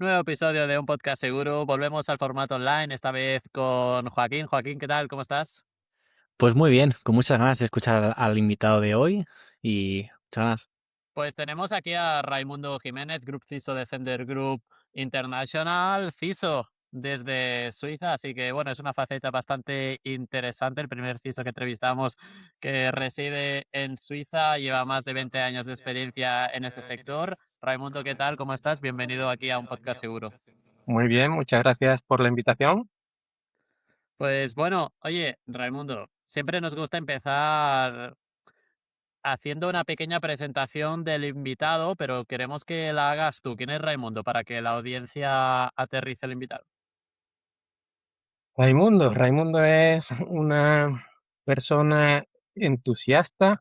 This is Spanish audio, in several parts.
Nuevo episodio de un podcast seguro. Volvemos al formato online, esta vez con Joaquín. Joaquín, ¿qué tal? ¿Cómo estás? Pues muy bien, con muchas ganas de escuchar al invitado de hoy y muchas ganas. Pues tenemos aquí a Raimundo Jiménez, Group CISO de Fender Group International, CISO desde Suiza. Así que bueno, es una faceta bastante interesante. El primer CISO que entrevistamos que reside en Suiza, lleva más de 20 años de experiencia en este sector. Raimundo, ¿qué tal? ¿Cómo estás? Bienvenido aquí a un podcast seguro. Muy bien, muchas gracias por la invitación. Pues bueno, oye, Raimundo, siempre nos gusta empezar haciendo una pequeña presentación del invitado, pero queremos que la hagas tú. ¿Quién es Raimundo? Para que la audiencia aterrice el invitado. Raimundo es una persona entusiasta,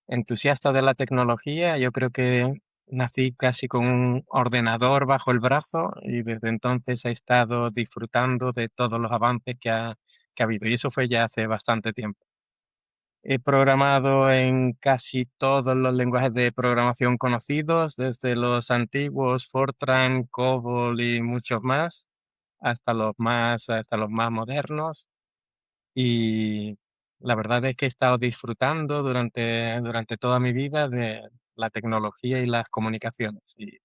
entusiasta de la tecnología. Yo creo que nací casi con un ordenador bajo el brazo y desde entonces he estado disfrutando de todos los avances que ha habido. Y eso fue ya hace bastante tiempo. He programado en casi todos los lenguajes de programación conocidos, desde los antiguos Fortran, COBOL y muchos más, hasta los más modernos. Y la verdad es que he estado disfrutando durante toda mi vida de la tecnología y las comunicaciones. Y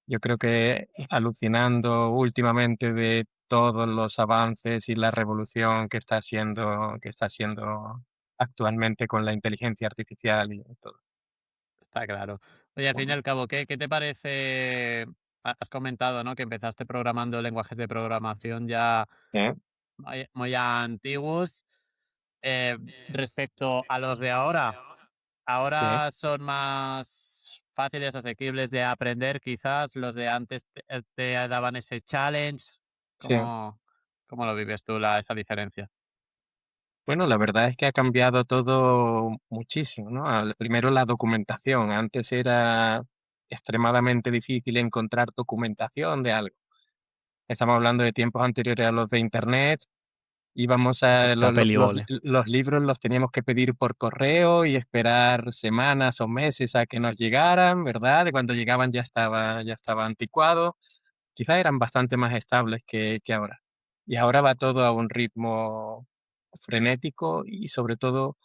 yo creo que Y alucinando últimamente de todos los avances y la revolución que está haciendo actualmente con la inteligencia artificial y todo. Está claro. Oye, al fin y al cabo, ¿qué te parece? Has comentado, ¿no? Que empezaste programando lenguajes de programación ya ¿Eh? muy antiguos. Eh, Respecto a los de ahora, Sí, ahora son más fáciles, asequibles de aprender, quizás los de antes te daban ese challenge. sí. ¿Cómo lo vives tú, esa diferencia? Bueno, la verdad es que ha cambiado todo muchísimo, ¿no? Primero la documentación. Antes era extremadamente difícil encontrar documentación de algo. Estamos hablando de tiempos anteriores a los de Internet. Íbamos a papel y boli. los libros los teníamos que pedir por correo y esperar semanas o meses a que nos llegaran, ¿verdad? Y cuando llegaban ya estaba anticuado. Quizá eran bastante más estables que ahora. Y ahora va todo a un ritmo frenético y sobre todo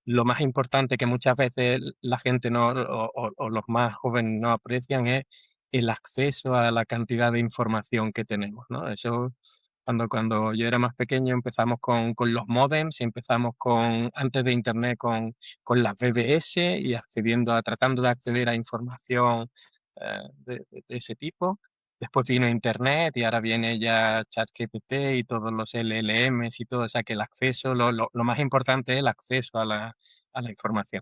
lo más importante que muchas veces la gente no o los más jóvenes no aprecian es el acceso a la cantidad de información que tenemos, ¿no? Eso, cuando yo era más pequeño empezamos con los módems y empezamos antes de Internet, con las BBS y tratando de acceder a información, de ese tipo. Después vino Internet y ahora viene ya ChatGPT y todos los LLMs y todo, o sea que el acceso, lo más importante es el acceso a la información.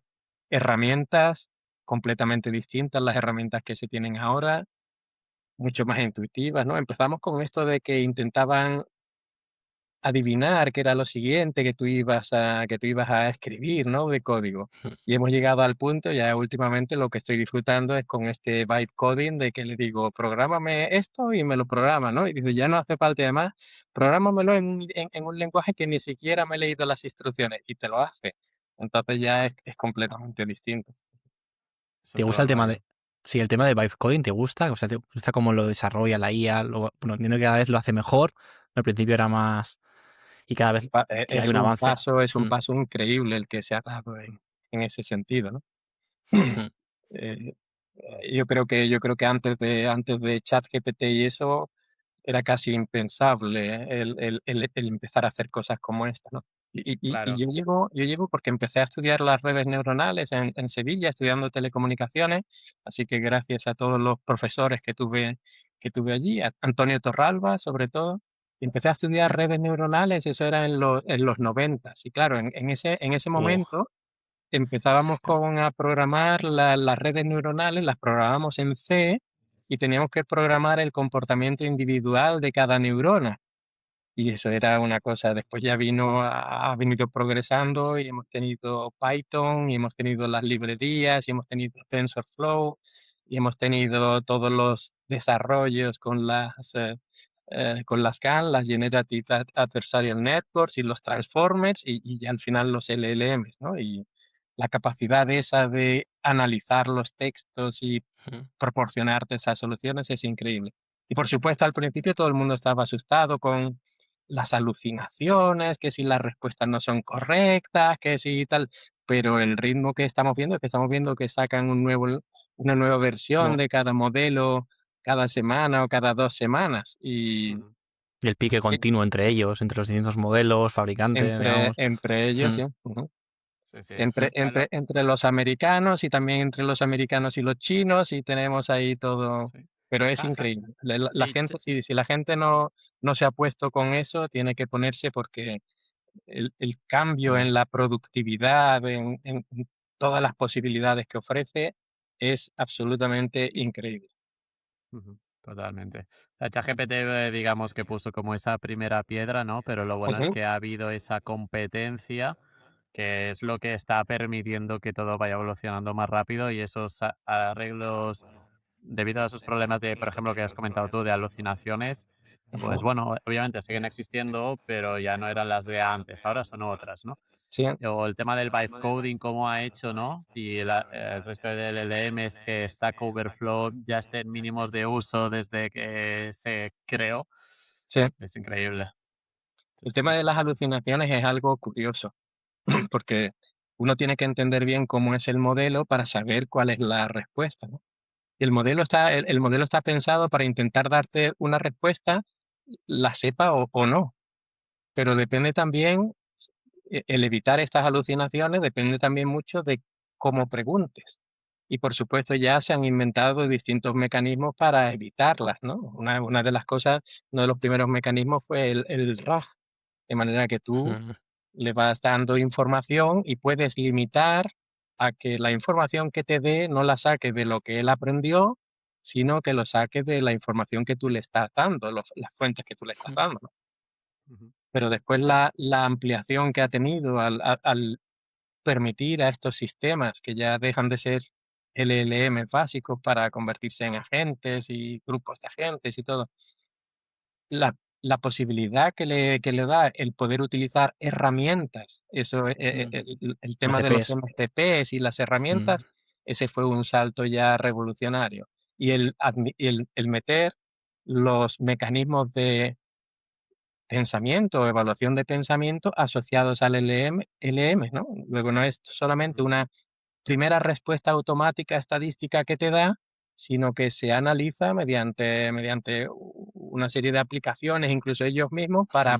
Herramientas completamente distintas, las herramientas que se tienen ahora, mucho más intuitivas, ¿no? Empezamos con esto de que intentaban adivinar qué era lo siguiente que tú ibas a escribir, ¿no? De código. Y hemos llegado al punto, ya últimamente lo que estoy disfrutando es con este vibe coding de que le digo, prográmame esto y me lo programa, ¿no? Y dice, ya no hace falta y además, prográmamelo en un lenguaje que ni siquiera me he leído las instrucciones y te lo hace. Entonces ya es completamente distinto. Es ¿Te otro gusta el tema rollo. de... Sí, el tema de vibe coding, ¿te gusta? O sea, ¿te gusta cómo lo desarrolla la IA? Bueno, entiendo que cada vez lo hace mejor. Al principio era más... Y cada vez hay Es un un avance. paso, es un Mm, paso increíble el que se ha dado en ese sentido, ¿no? mm. Eh, yo creo que antes de ChatGPT y eso, era casi impensable el empezar a hacer cosas como esta, ¿no? Y Claro. yo llevo porque empecé a estudiar las redes neuronales en Sevilla, estudiando telecomunicaciones, así que gracias a todos los profesores que tuve allí, a Antonio Torralba, sobre todo, y empecé a estudiar redes neuronales, eso era en los 90, y claro, en ese Oh, momento empezábamos a programar las redes neuronales, las programamos en C y teníamos que programar el comportamiento individual de cada neurona. Y eso era una cosa, después ya ha venido progresando y hemos tenido Python y hemos tenido las librerías y hemos tenido TensorFlow y hemos tenido todos los desarrollos con las GAN, las Generative Adversarial Networks y los Transformers y ya al final los LLMs, ¿no? la capacidad esa de analizar los textos y Ujú. proporcionarte esas soluciones es increíble. Y por supuesto, al principio todo el mundo estaba asustado con las alucinaciones, que si las respuestas no son correctas, que si tal, pero el ritmo que estamos viendo es que estamos viendo que sacan una nueva versión No. de cada modelo cada semana o cada 2 semanas. Y Ujú. Y el pique sí, continuo entre ellos, entre los distintos modelos, fabricantes, digamos. entre ellos, Mm, sí. Ujú. Sí, sí. Entre, mm, entre, entre los americanos y también entre los americanos y los chinos, y tenemos ahí todo, Sí. pero es Ja, ja. increíble. La Y gente, si la gente no se ha puesto con eso, tiene que ponerse porque el cambio mm. en la productividad, en todas las posibilidades que ofrece, es absolutamente increíble. ujú, totalmente. La ChatGPT, digamos que puso como esa primera piedra, ¿no? Pero lo bueno es Ujú, que ha habido esa competencia, que es lo que está permitiendo que todo vaya evolucionando más rápido y esos arreglos, debido a esos problemas de, por ejemplo, que has comentado tú, de alucinaciones, pues ujú. bueno, obviamente siguen existiendo, pero ya no eran las de antes, ahora son otras, ¿no? Sí, O el tema del vibe coding, cómo ha hecho, ¿no? Y el resto de LLMs, que Stack Overflow ya esté en mínimos de uso desde que se creó, sí. es increíble. Sí, El sí. tema de las alucinaciones es algo curioso, porque uno tiene que entender bien cómo es el modelo para saber cuál es la respuesta, ¿no? El modelo está pensado para intentar darte una respuesta, la sepa o no, pero depende también, el evitar estas alucinaciones depende también mucho de cómo preguntes. Y por supuesto ya se han inventado distintos mecanismos para evitarlas, ¿no? Una de las cosas, uno de los primeros mecanismos fue el RAG, de manera que tú Ujú. le vas dando información y puedes limitar a que la información que te dé no la saque de lo que él aprendió, sino que lo saque de la información que tú le estás dando, las fuentes que tú le estás dando, ¿no? Ujú, Pero después la ampliación que ha tenido al permitir a estos sistemas que ya dejan de ser LLM básicos para convertirse en agentes y grupos de agentes y todo, la posibilidad que le da el poder utilizar herramientas, eso, Mm. el Las tema de los CPs. MCPs y las Mm, herramientas, ese fue un salto ya revolucionario. Y el meter los mecanismos de pensamiento, evaluación de pensamiento asociados al LM, ¿no? Luego no es solamente ujú, una primera respuesta automática estadística que te da, sino que se analiza mediante una serie de aplicaciones, incluso ellos mismos, mm,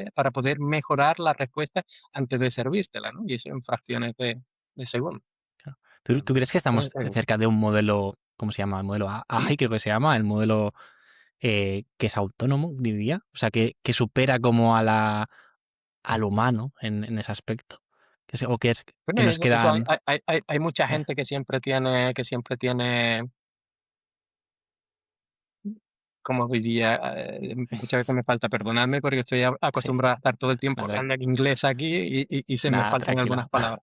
para poder mejorar la respuesta antes de servírtela, ¿no? Y eso en fracciones de segundo. claro. ¿Tú ujú. crees que Muy estamos increíble. cerca de un modelo, ¿cómo se llama? El modelo AGI, creo que se llama, el modelo que es autónomo, diría. O sea, que supera como al humano en ese aspecto. O Bueno, que nos eso hay quedan. hay mucha eh, gente que siempre tiene, como diría, muchas veces me falta, perdonadme porque estoy sí, acostumbrado a estar todo el tiempo vale. hablando en inglés aquí y se me Nada, faltan algunas tranquila. palabras.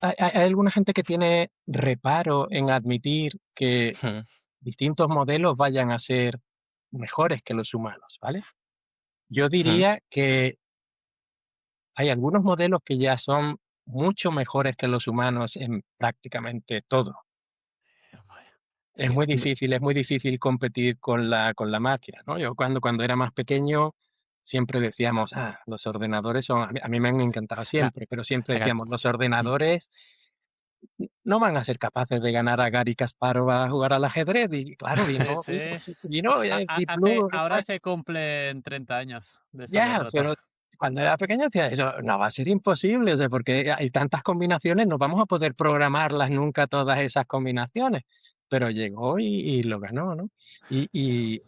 Hay alguna gente que tiene reparo en admitir que distintos modelos vayan a ser mejores que los humanos, ¿vale? Yo diría que hay algunos modelos que ya son mucho mejores que los humanos en prácticamente todo. Sí, Es muy difícil competir con la máquina, ¿no? Yo cuando era más pequeño siempre decíamos: "Ah, los ordenadores son", a mí me han encantado la, siempre, pero siempre la decíamos: "Los mm, ordenadores no van a ser capaces de ganar a Garry Kasparov a jugar al ajedrez", y claro, Sí, vino sí. vino vino Deep Blue Ahora después. se cumplen 30 años de esa Ya, derrota. pero cuando era pequeño decía: "Eso no va a ser imposible, o sea, porque hay tantas combinaciones, no vamos a poder programarlas nunca todas esas combinaciones". Pero llegó y lo ganó, ¿no? Y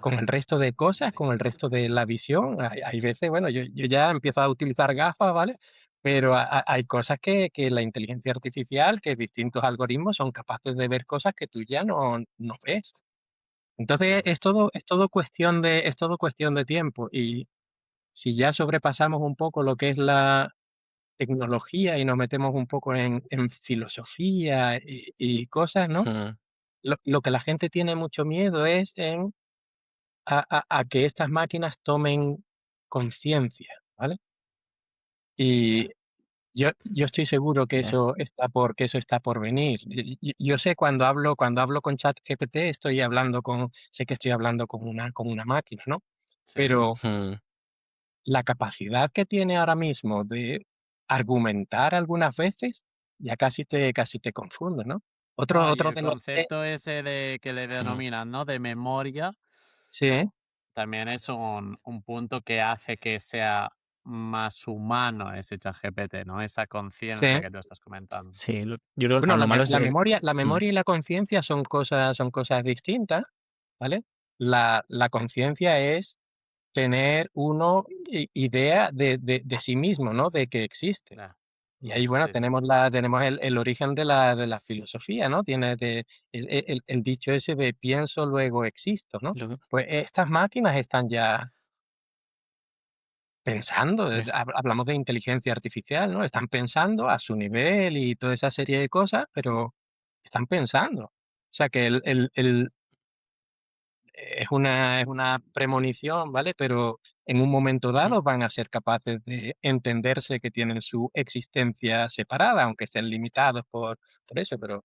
con el resto de cosas, con el resto de la visión, hay veces, bueno, yo ya empiezo a utilizar gafas, ¿vale? Pero hay cosas que la inteligencia artificial, que distintos algoritmos son capaces de ver cosas que tú ya no ves. Entonces, Ujú, es todo cuestión de tiempo, y si ya sobrepasamos un poco lo que es la tecnología y nos metemos un poco en filosofía y cosas, ¿no? Lo que la gente tiene mucho miedo es a que estas máquinas tomen conciencia, ¿vale? Y ya, Yo estoy seguro que eso está por venir. Yo sé cuando hablo con ChatGPT sé que estoy hablando con una máquina, ¿no? Sí. Pero Mm, la capacidad que tiene ahora mismo de argumentar algunas veces, ya casi te confunde, ¿no? No, y Otro el de los concepto ese de que le mm. denominan, ¿no? De memoria, sí, también es un punto que hace que sea más humano ese ChatGPT, ¿no? Esa sí. conciencia que tú estás comentando. Sí, yo creo que Bueno, lo malo es la mm, memoria y la conciencia son cosas distintas, ¿vale? La conciencia es tener uno idea de sí mismo, ¿no? De que existe. Claro, Y ahí, bueno, sí, sí. tenemos el origen de la filosofía, ¿no? Tiene el dicho ese de pienso, luego existo, ¿no? lo que- Pues estas máquinas están ya pensando, eh, hablamos de inteligencia artificial, ¿no? Están pensando a su nivel y toda esa serie de cosas, pero están pensando. O sea que es una premonición, ¿vale? Pero en un momento mm, dado van a ser capaces de entenderse que tienen su existencia separada, aunque estén limitados por eso, pero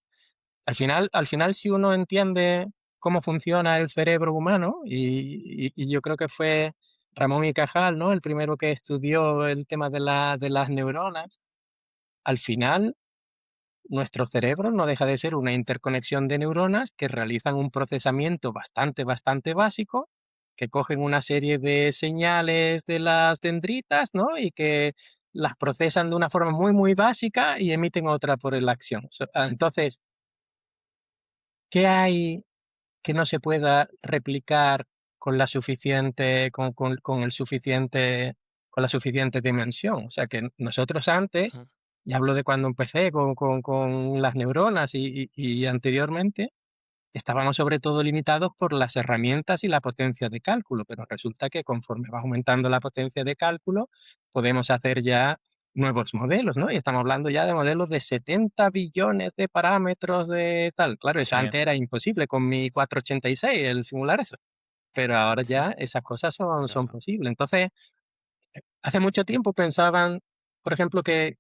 al final, si uno entiende cómo funciona el cerebro humano, y yo creo que fue Ramón y Cajal, ¿no? El primero que estudió el tema de las neuronas, al final nuestro cerebro no deja de ser una interconexión de neuronas que realizan un procesamiento bastante básico, que cogen una serie de señales de las dendritas, ¿no? Y que las procesan de una forma muy básica y emiten otra por la acción. Entonces, ¿qué hay que no se pueda replicar con la suficiente, con el suficiente, con la suficiente dimensión? O sea que nosotros antes, mm. y hablo de cuando empecé con las neuronas y anteriormente, estábamos sobre todo limitados por las herramientas y la potencia de cálculo, pero resulta que conforme va aumentando la potencia de cálculo, podemos hacer ya nuevos modelos, ¿no? Y estamos hablando ya de modelos de 70 billones de parámetros de tal. Claro, eso Sí, antes era imposible con mi 486, el simular eso. Pero ahora ya esas cosas son Claro. posibles. Entonces, hace mucho tiempo pensaban, por ejemplo, que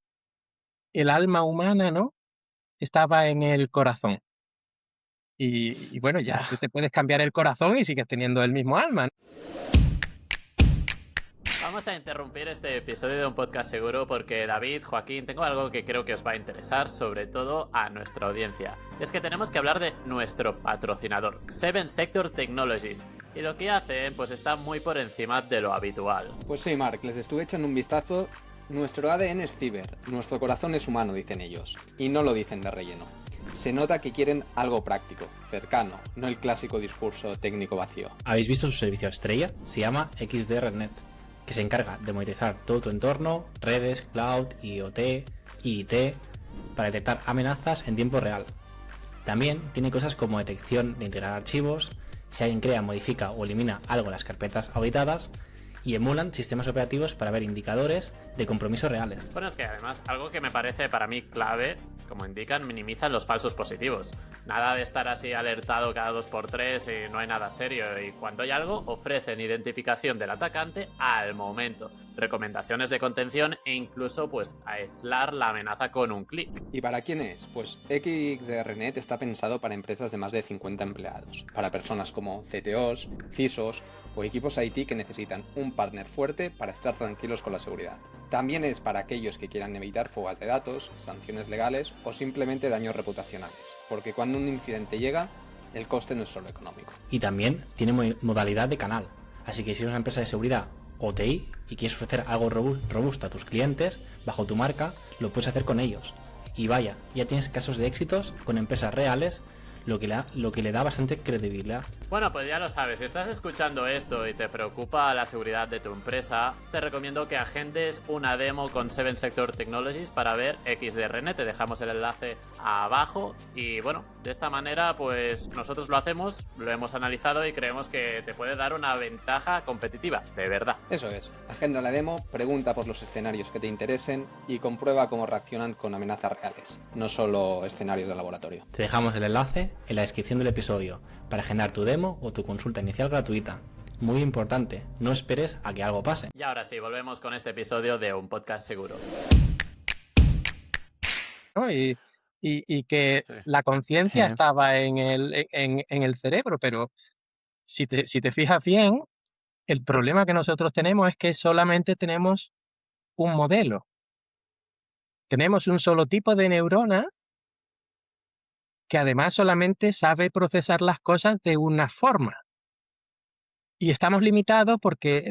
el alma humana, ¿no? Estaba en el corazón. Y bueno, ya tú Buah. te puedes cambiar el corazón y sigues teniendo el mismo alma, ¿no? Vamos a interrumpir este episodio de Un Podcast Seguro porque David, Joaquín, tengo algo que creo que os va a interesar, sobre todo a nuestra audiencia. Es que tenemos que hablar de nuestro patrocinador, Seven Sector Technologies. Y lo que hacen, pues está muy por encima de lo habitual. Pues sí, Mark, les estuve echando un vistazo. Nuestro ADN es ciber, nuestro corazón es humano, dicen ellos. Y no lo dicen de relleno. Se nota que quieren algo práctico, cercano, no el clásico discurso técnico vacío. ¿Habéis visto su servicio estrella? Se llama XDRnet, que se encarga de monitorizar todo tu entorno, redes, cloud, IoT, IIT, para detectar amenazas en tiempo real. También tiene cosas como detección de integrar archivos, si alguien crea, modifica o elimina algo en las carpetas auditadas, y emulan sistemas operativos para ver indicadores de compromiso reales. Bueno, es que además algo que me parece para mí clave, como indican, minimizan los falsos positivos. Nada de estar así alertado cada 2x3 y no hay nada serio. Y cuando hay algo, ofrecen identificación del atacante al momento, recomendaciones de contención e incluso pues aislar la amenaza con un clic. ¿Y para quién es? Pues XDRnet está pensado para empresas de más de 50 empleados, para personas como CTOs, CISOs o equipos IT que necesitan un partner fuerte para estar tranquilos con la seguridad. También es para aquellos que quieran evitar fugas de datos, sanciones legales o simplemente daños reputacionales, porque cuando un incidente llega, el coste no es solo económico. Y también tiene modalidad de canal, así que si eres una empresa de seguridad o TI y quieres ofrecer algo robusto a tus clientes bajo tu marca, lo puedes hacer con ellos. Y vaya, ya tienes casos de éxitos con empresas reales, lo que le da bastante credibilidad. Bueno, pues ya lo sabes, si estás escuchando esto y te preocupa la seguridad de tu empresa, te recomiendo que agendes una demo con Seven Sector Technologies para ver XDRnet. Te dejamos el enlace abajo y bueno, de esta manera pues nosotros lo hacemos, lo hemos analizado y creemos que te puede dar una ventaja competitiva, de verdad. Eso es, agenda la demo, pregunta por los escenarios que te interesen y comprueba cómo reaccionan con amenazas reales, no solo escenarios de laboratorio. Te dejamos el enlace en la descripción del episodio para agendar tu demo o tu consulta inicial gratuita. Muy importante, no esperes a que algo pase. Y ahora sí, volvemos con este episodio de Un Podcast Seguro. ¿no? Y que Sí. la conciencia Eh, estaba en el cerebro, pero si te fijas bien, el problema que nosotros tenemos es que solamente tenemos un modelo. Tenemos un solo tipo de neurona que además solamente sabe procesar las cosas de una forma. Y estamos limitados porque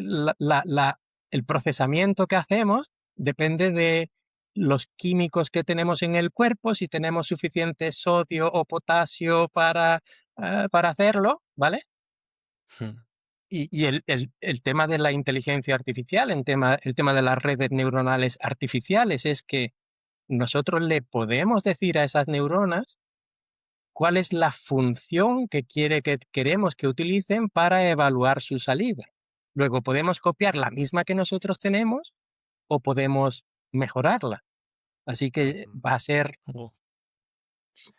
el procesamiento que hacemos depende de los químicos que tenemos en el cuerpo, si tenemos suficiente sodio o potasio para hacerlo, ¿vale? mm, Y el tema de la inteligencia artificial, el tema de las redes neuronales artificiales es que nosotros le podemos decir a esas neuronas cuál es la función que queremos que utilicen para evaluar su salida. Luego podemos copiar la misma que nosotros tenemos o podemos mejorarla. Así que Ujú. va a ser oh,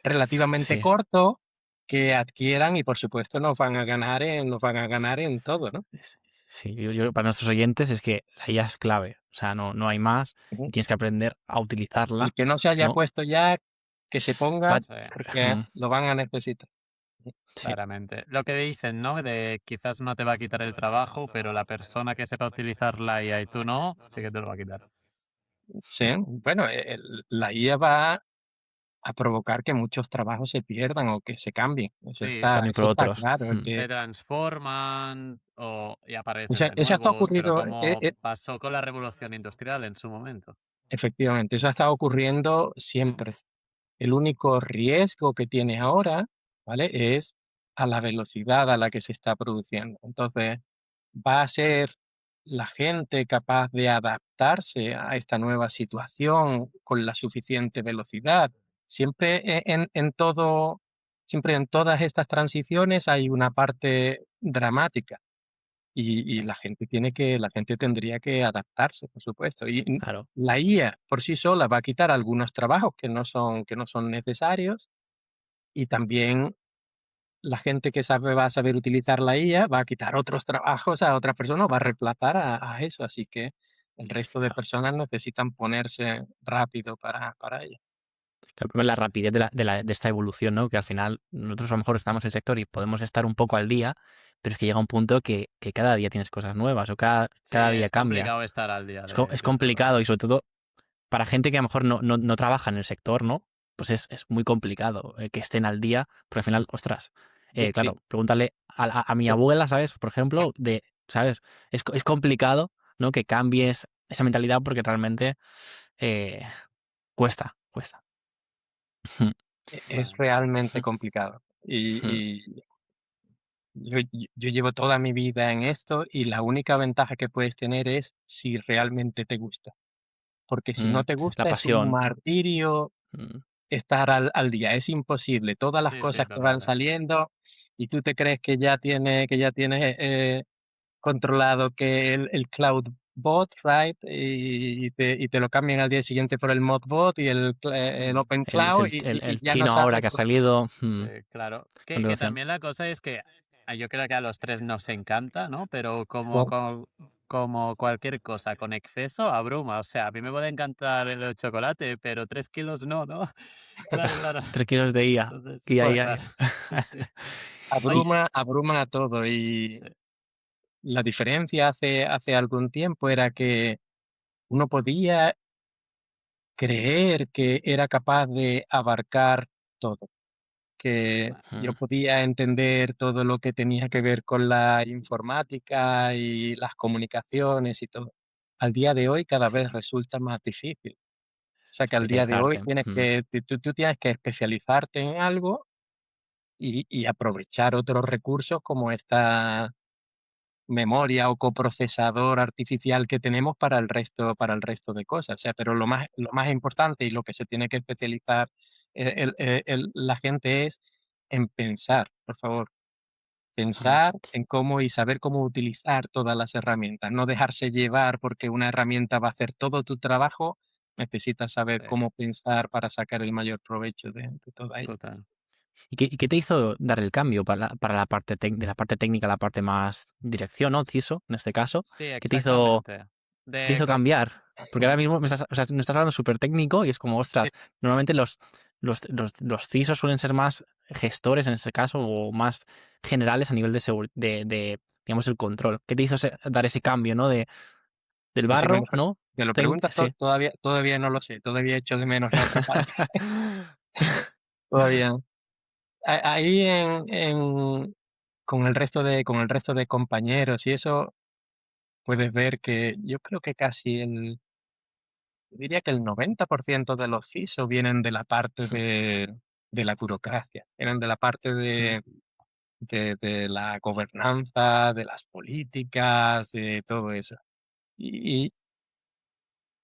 relativamente sí, corto que adquieran y por supuesto nos van a ganar en todo, ¿no? sí. Para nuestros oyentes es que la IA es clave. O sea, no hay más. Y Ujú. tienes que aprender a utilizarla, El que no se haya ¿no? puesto ya, que se ponga Va- Sí, porque mm, lo van a necesitar. sí, claramente. Lo que dicen, ¿no? De quizás no te va a quitar el trabajo, pero la persona que sepa utilizar la IA y tú no, sí que te lo va a quitar. Sí, bueno, la IA va a provocar que muchos trabajos se pierdan o que se cambien. Sí, cambio por Eso está otros. claro. Mm, Que se transforman y aparecen de eso está nuevos, pero ocurrido, como pasó con la revolución industrial en su momento. efectivamente, eso ha estado ocurriendo siempre. El único riesgo que tiene ahora, ¿vale? Es a la velocidad a la que se está produciendo. Entonces, va a ser la gente capaz de adaptarse a esta nueva situación con la suficiente velocidad. Siempre siempre en todas estas transiciones hay una parte dramática. Y Sí, la gente tendría que adaptarse, por supuesto. claro. La IA por sí sola va a quitar algunos trabajos que no son necesarios y también la gente que va a saber utilizar la IA va a quitar otros trabajos a otras personas, va a reemplazar a eso. Así que el resto de Claro. personas necesitan ponerse rápido para ello. Claro, pero la rapidez de esta evolución, ¿no? Que al final nosotros a lo mejor estamos en el sector y podemos estar un poco al día, pero es que llega un punto que cada día tienes cosas nuevas o sí, cada día es cambia. complicado estar al día Es de todo. complicado y sobre todo para gente que a lo mejor no trabaja en el sector, ¿no? Pues es muy complicado que estén al día, porque al final, ostras, De- de- claro, pregúntale a mi abuela, ¿sabes? Por ejemplo, ¿sabes? Es complicado, ¿no? Que cambies esa mentalidad porque realmente eh, cuesta. es Bueno, realmente complicado. Y yo llevo toda mi vida en esto y la única ventaja que puedes tener es si realmente te gusta. Porque si no te La gusta es un pasión. martirio Mm, estar al día, es imposible. Todas las sí, sí, cosas que van totalmente. saliendo y tú te crees que ya tienes controlado que el cloud bot, right? Y te lo cambian al día siguiente por el modbot y el Mm, open cloud el y ya no chino ahora que ha sabes. salido. sí, claro. Que Continuación. también la cosa es que yo creo que a los tres nos encanta, ¿no? Pero Bueno, como cualquier cosa, con exceso abruma. O sea, a mí me puede encantar el chocolate, pero 3 kilos no, ¿no? Claro, claro. 3 kilos de IA. Entonces, IA, pues IA. claro. Sí, sí. Oye, abruma a todo y sí, la diferencia hace algún tiempo era que uno podía creer que era capaz de abarcar todo, que bueno, yo Mm, podía entender todo lo que tenía que ver con la informática y las comunicaciones y todo. Al día de hoy cada vez resulta más difícil. O sea que al día de hoy especializarte. Mm, tú tienes que especializarte en algo y aprovechar otros recursos como esta memoria o coprocesador artificial que tenemos para el resto de cosas. O sea, pero lo más importante y lo que se tiene que especializar la gente es en pensar, por favor. mm, Pensar en cómo y saber cómo utilizar todas las herramientas. No dejarse llevar porque una herramienta va a hacer todo tu trabajo. Necesitas saber sí, cómo pensar para sacar el mayor provecho de toda ella. total. ¿Y qué te hizo dar el cambio para la parte de la parte técnica a la parte más dirección, ¿no? CISO, en este caso. Sí, ¿Qué te hizo exactamente. de te hizo con- cambiar? Porque ahora mismo me estás hablando súper técnico y es como, ostras, normalmente los CISOs suelen ser más gestores en este caso o más generales a nivel de digamos, el control. ¿Qué te hizo dar ese cambio, ¿no? Del Pues si barro, ¿no? me lo preguntas, Sí. todavía no lo sé. Todavía echo de menos la otra parte. Todavía. Ahí con el resto de compañeros y eso, puedes ver que yo creo que diría que el 90% de los CISO vienen de la parte de la burocracia, vienen de la parte de la gobernanza, de las políticas, de todo eso. Y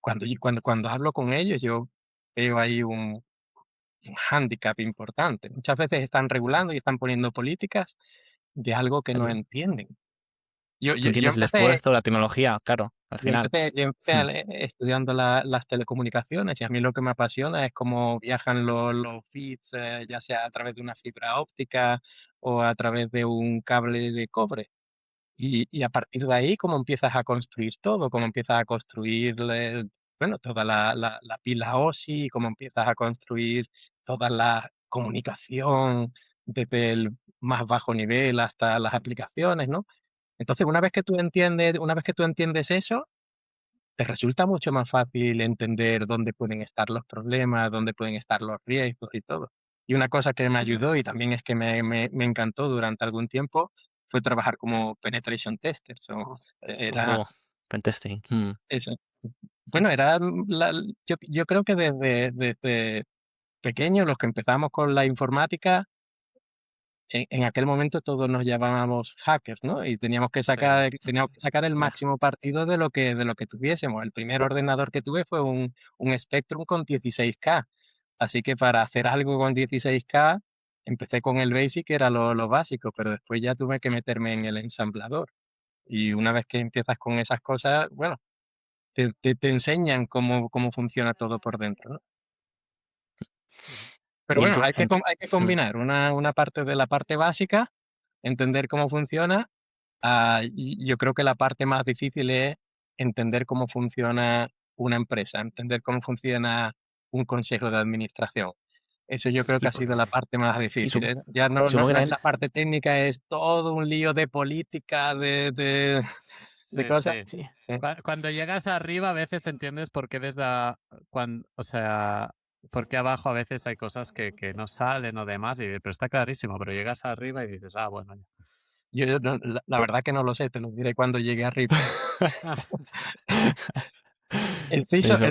cuando hablo con ellos, yo veo ahí un hándicap importante. Muchas veces están regulando y están poniendo políticas de algo que no Claro. entienden. Yo, No yo, yo entiendes el empecé, esfuerzo, la tecnología, claro, al final. yo empecé Mm. estudiando las telecomunicaciones y a mí lo que me apasiona es cómo viajan los feeds, ya sea a través de una fibra óptica o a través de un cable de cobre. Y a partir de ahí, cómo empiezas a construir todo, cómo empiezas a construir, bueno, toda la pila OSI, cómo empiezas a construir toda la comunicación desde el más bajo nivel hasta las aplicaciones, ¿no? Entonces, una vez que tú entiendes eso, te resulta mucho más fácil entender dónde pueden estar los problemas, dónde pueden estar los riesgos y todo. Y una cosa que me ayudó y también es que me encantó durante algún tiempo fue trabajar como penetration tester. Era Ojo, pentesting. Mm. eso. Bueno, yo creo que desde pequeños, los que empezamos con la informática, en aquel momento todos nos llamábamos hackers, ¿no? Y Sí. teníamos que sacar el máximo partido de lo que tuviésemos. El primer ordenador que tuve fue un Spectrum con 16K. Así que para hacer algo con 16K, empecé con el BASIC, que era lo básico, pero después ya tuve que meterme en el ensamblador. Y una vez que empiezas con esas cosas, bueno, te enseñan cómo funciona todo por dentro, ¿no? Pero Y bueno, hay que Mm. combinar una parte de la parte básica, entender cómo funciona. Y yo creo que la parte más difícil es entender cómo funciona una empresa, entender cómo funciona un consejo de administración. Eso yo creo Y, que ha sido la parte más y difícil, ¿eh? Ya no, no, supongo que no es también, la parte técnica, es todo un lío de política, de Sí, cosas. sí. sí, Sí. Cuando llegas arriba, a veces entiendes por qué o sea, por qué abajo a veces hay cosas que no salen o demás, pero está clarísimo, pero llegas arriba y dices, ah, bueno, ya. La verdad que no lo sé, te lo diré cuando llegue arriba. eso.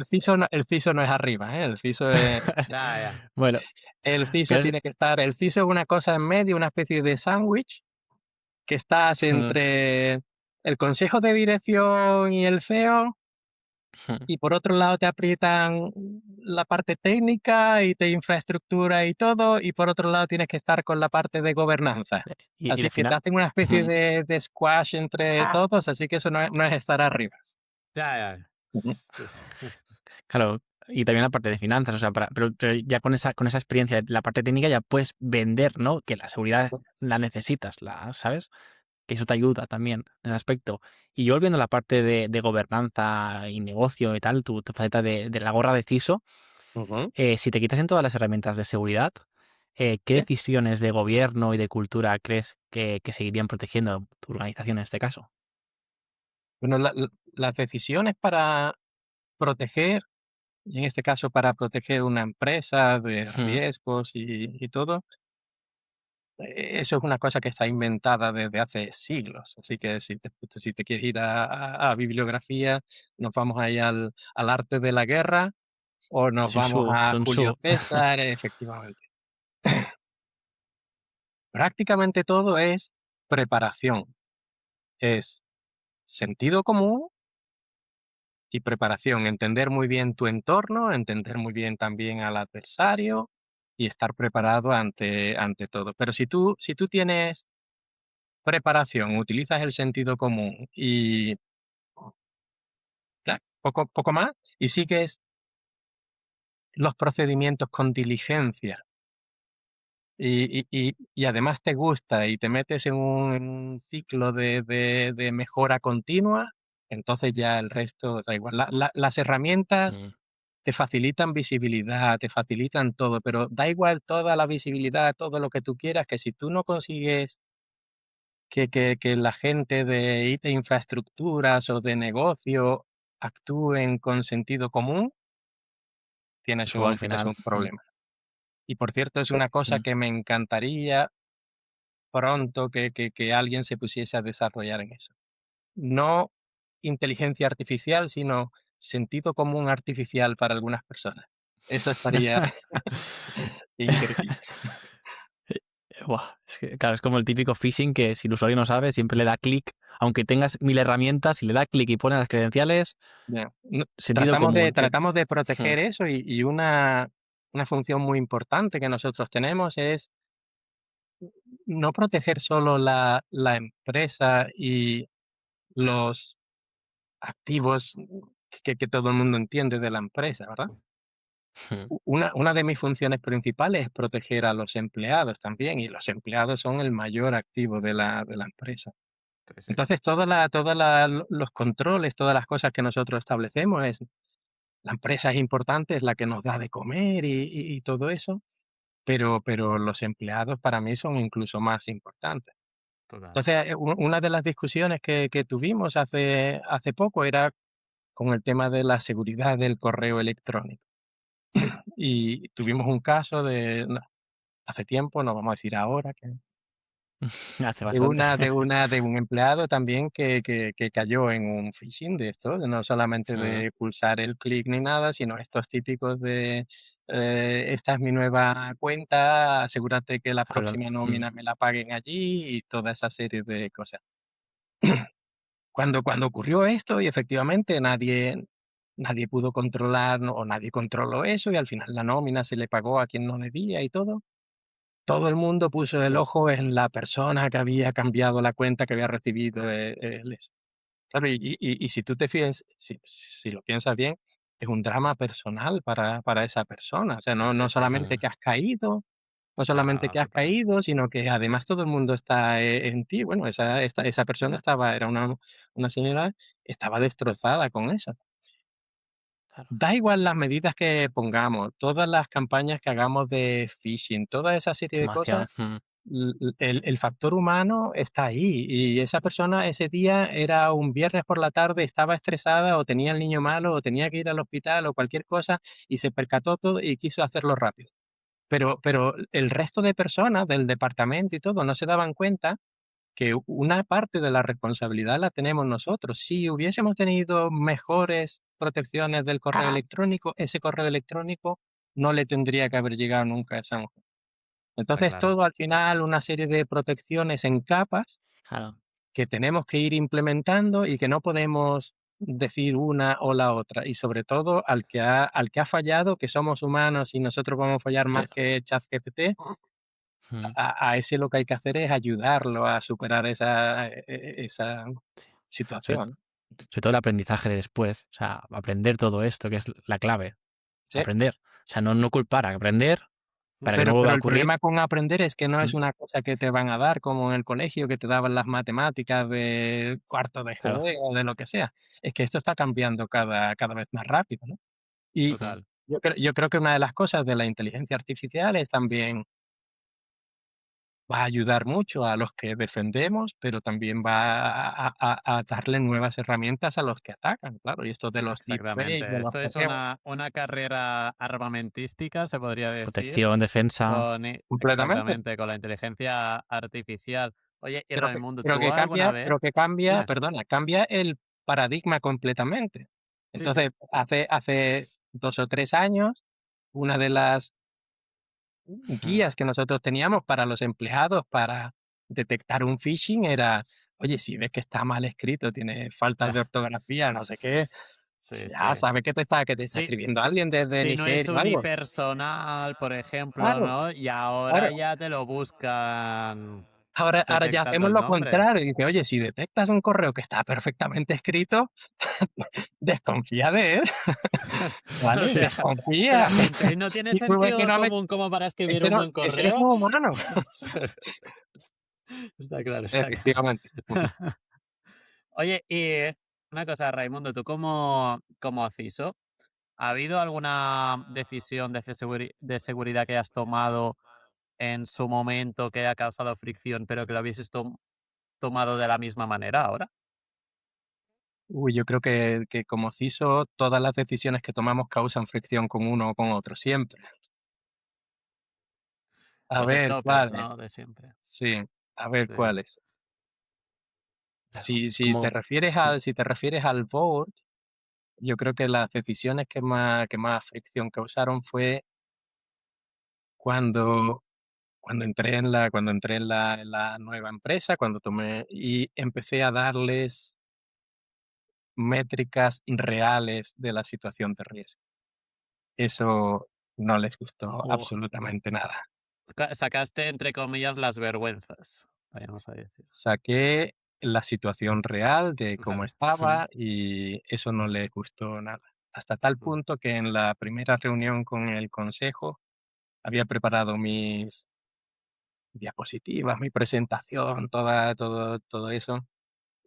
El CISO no es arriba, ¿eh? El CISO es, Ya, ya. Bueno, pero el CISO es una cosa en medio, una especie de sándwich que estás entre el consejo de dirección y el CEO, y por otro lado te aprietan la parte técnica y de infraestructura y todo, y por otro lado tienes que estar con la parte de gobernanza. y Así de que te final, hacen una especie de squash entre todos, así que eso no es estar arriba. Ya, ya. Ujú. Sí, sí. claro, y también la parte de finanzas, o sea, pero ya con esa experiencia, la parte técnica ya puedes vender, ¿no? Que la seguridad la necesitas, ¿sabes? Que eso te ayuda también en ese aspecto. Y yo volviendo a la parte de gobernanza y negocio y tal, tu faceta de la gorra de CISO, Ujú. si te quitas en todas las herramientas de seguridad, ¿qué Sí. decisiones de gobierno y de cultura crees que seguirían protegiendo tu organización en este caso? Bueno, las decisiones para proteger, y en este caso para proteger una empresa de Hmm. riesgos y todo, eso es una cosa que está inventada desde hace siglos. Así que si te quieres ir a bibliografía, nos vamos ahí al arte de la guerra o nos vamos a Sun Julio Tzu. César, efectivamente. Prácticamente todo es preparación, es sentido común y preparación, entender muy bien tu entorno, entender muy bien también al adversario y estar preparado ante todo. Pero si tú tienes preparación, utilizas el sentido común y ya, poco más, y sigues los procedimientos con diligencia y además te gusta y te metes en un ciclo de mejora continua, entonces ya el resto da igual. Las herramientas Mm. te facilitan visibilidad, te facilitan todo, pero da igual toda la visibilidad, todo lo que tú quieras, que si tú no consigues que la gente de IT infraestructuras o de negocio actúen con sentido común, Pues luego al tienes final. un problema. Y por cierto, es una cosa Mm. que me encantaría pronto que alguien se pusiese a desarrollar en eso. No inteligencia artificial, sino sentido común artificial para algunas personas. Eso estaría increíble. Buah, es que, claro, es como el típico phishing que si el usuario no sabe, siempre le da clic. Aunque tengas 1000 herramientas, si le da clic y pone las credenciales, Ya. No, sentido común. tratamos de Mm. proteger eso y una función muy importante que nosotros tenemos es no proteger solo la empresa y los activos que todo el mundo entiende de la empresa, ¿verdad? Mm. Una de mis funciones principales es proteger a los empleados también, y los empleados son el mayor activo de la empresa. Sí, sí. Entonces, los controles, todas las cosas que nosotros establecemos es, la empresa es importante, es la que nos da de comer y todo eso, pero los empleados para mí son incluso más importantes. Total. Entonces, una de las discusiones que tuvimos hace poco era con el tema de la seguridad del correo electrónico. Y tuvimos un caso hace tiempo, no vamos a decir ahora, Hace bastante. de un empleado también que cayó en un phishing de esto, no solamente de pulsar el clic ni nada, sino estos típicos de esta es mi nueva cuenta, asegúrate que la próxima nómina me la paguen allí y toda esa serie de cosas. Cuando ocurrió esto y efectivamente nadie pudo controlar o nadie controló eso y al final la nómina se le pagó a quien no debía y todo el mundo puso el ojo en la persona que había cambiado la cuenta, que había recibido claro, y si tú te fijas, si lo piensas bien, es un drama personal para esa persona. O sea, no Sí, sí, solamente sí. que has caído, no solamente que has Total. caído, sino que además todo el mundo está en ti. Bueno, esa persona era una señora, estaba destrozada con eso. Claro. Da igual las medidas que pongamos, todas las campañas que hagamos de phishing, toda esa serie de cosas, Sumación. el factor humano está ahí y esa persona ese día era un viernes por la tarde, estaba estresada o tenía el niño malo o tenía que ir al hospital o cualquier cosa y se percató todo y quiso hacerlo rápido. Pero el resto de personas del departamento y todo no se daban cuenta que una parte de la responsabilidad la tenemos nosotros. Si hubiésemos tenido mejores protecciones del correo electrónico, ese correo electrónico no le tendría que haber llegado nunca a esa mujer. Está Entonces, claro. todo al final, una serie de protecciones en capas Claro. que tenemos que ir implementando y que no podemos decir una o la otra. Y sobre todo al que ha fallado, que somos humanos y nosotros vamos a fallar más que ChatGPT, a ese lo que hay que hacer es ayudarlo a superar esa Sobre, situación. sobre todo el aprendizaje de después. O sea, aprender todo esto, que es la clave. Sí. Aprender. O sea, no culpar, aprender para que no Pero vuelva a el ocurrir. problema con aprender es que no es una cosa que te van a dar como en el colegio, que te daban las matemáticas de cuarto de Claro. GB o de lo que sea. Es que esto está cambiando cada vez más rápido, ¿no? Y Total. yo creo que una de las cosas de la inteligencia artificial es también va a ayudar mucho a los que defendemos, pero también va a darle nuevas herramientas a los que atacan, claro. Y esto de los deepfakes, de Exactamente. los Esto es hackeo, una carrera armamentística, se podría decir, Protección, defensa. completamente. exactamente, con la inteligencia artificial. Oye, y Pero que Raimundo, pero ¿tú que alguna cambia vez? pero que cambia, Dime. perdona, cambia el paradigma completamente. Sí, sí. Entonces, hace 2 o 3 años, una de las guías que nosotros teníamos para los empleados para detectar un phishing era, oye, si ves que está mal escrito, tiene faltas de ortografía, no sé qué, Sí, ya sí. sabes que te está Sí, escribiendo alguien desde si no es Nigeria o algo. unipersonal, por ejemplo, Claro, ¿no? Y ahora claro. ya te lo buscan Ahora ya detectando hacemos el lo nombre. contrario. Dice, oye, si detectas un correo que está perfectamente escrito, desconfía de él, O ¿vale? sea, Desconfía. realmente no tiene Y tú ves que sentido no común como para escribir ese un no, buen ese no es correo. un humano. Está claro, está claro. Efectivamente. Oye, y Una cosa, Raimundo, tú como CISO, ¿ha habido alguna decisión de seguridad que hayas tomado en su momento que ha causado fricción, pero que lo hubieses tomado de la misma manera ahora? Uy, yo creo que como CISO todas las decisiones que tomamos causan fricción con uno o con otro, siempre. A Los ver stoppers, cuáles. ¿no? De siempre. Sí, a ver Sí. cuáles. Claro, Si te refieres al board, yo creo que las decisiones que más fricción causaron fue cuando cuando entré en la nueva empresa, cuando tomé y empecé a darles métricas reales de la situación de riesgo. Eso no les gustó Jo, absolutamente nada. sacaste entre comillas las vergüenzas, vayamos a decir. Saqué la situación real de cómo Vale. mm, estaba y eso no les gustó nada. Hasta tal Mm. punto que en la primera reunión con el consejo había preparado mis diapositivas, mi presentación, todo eso,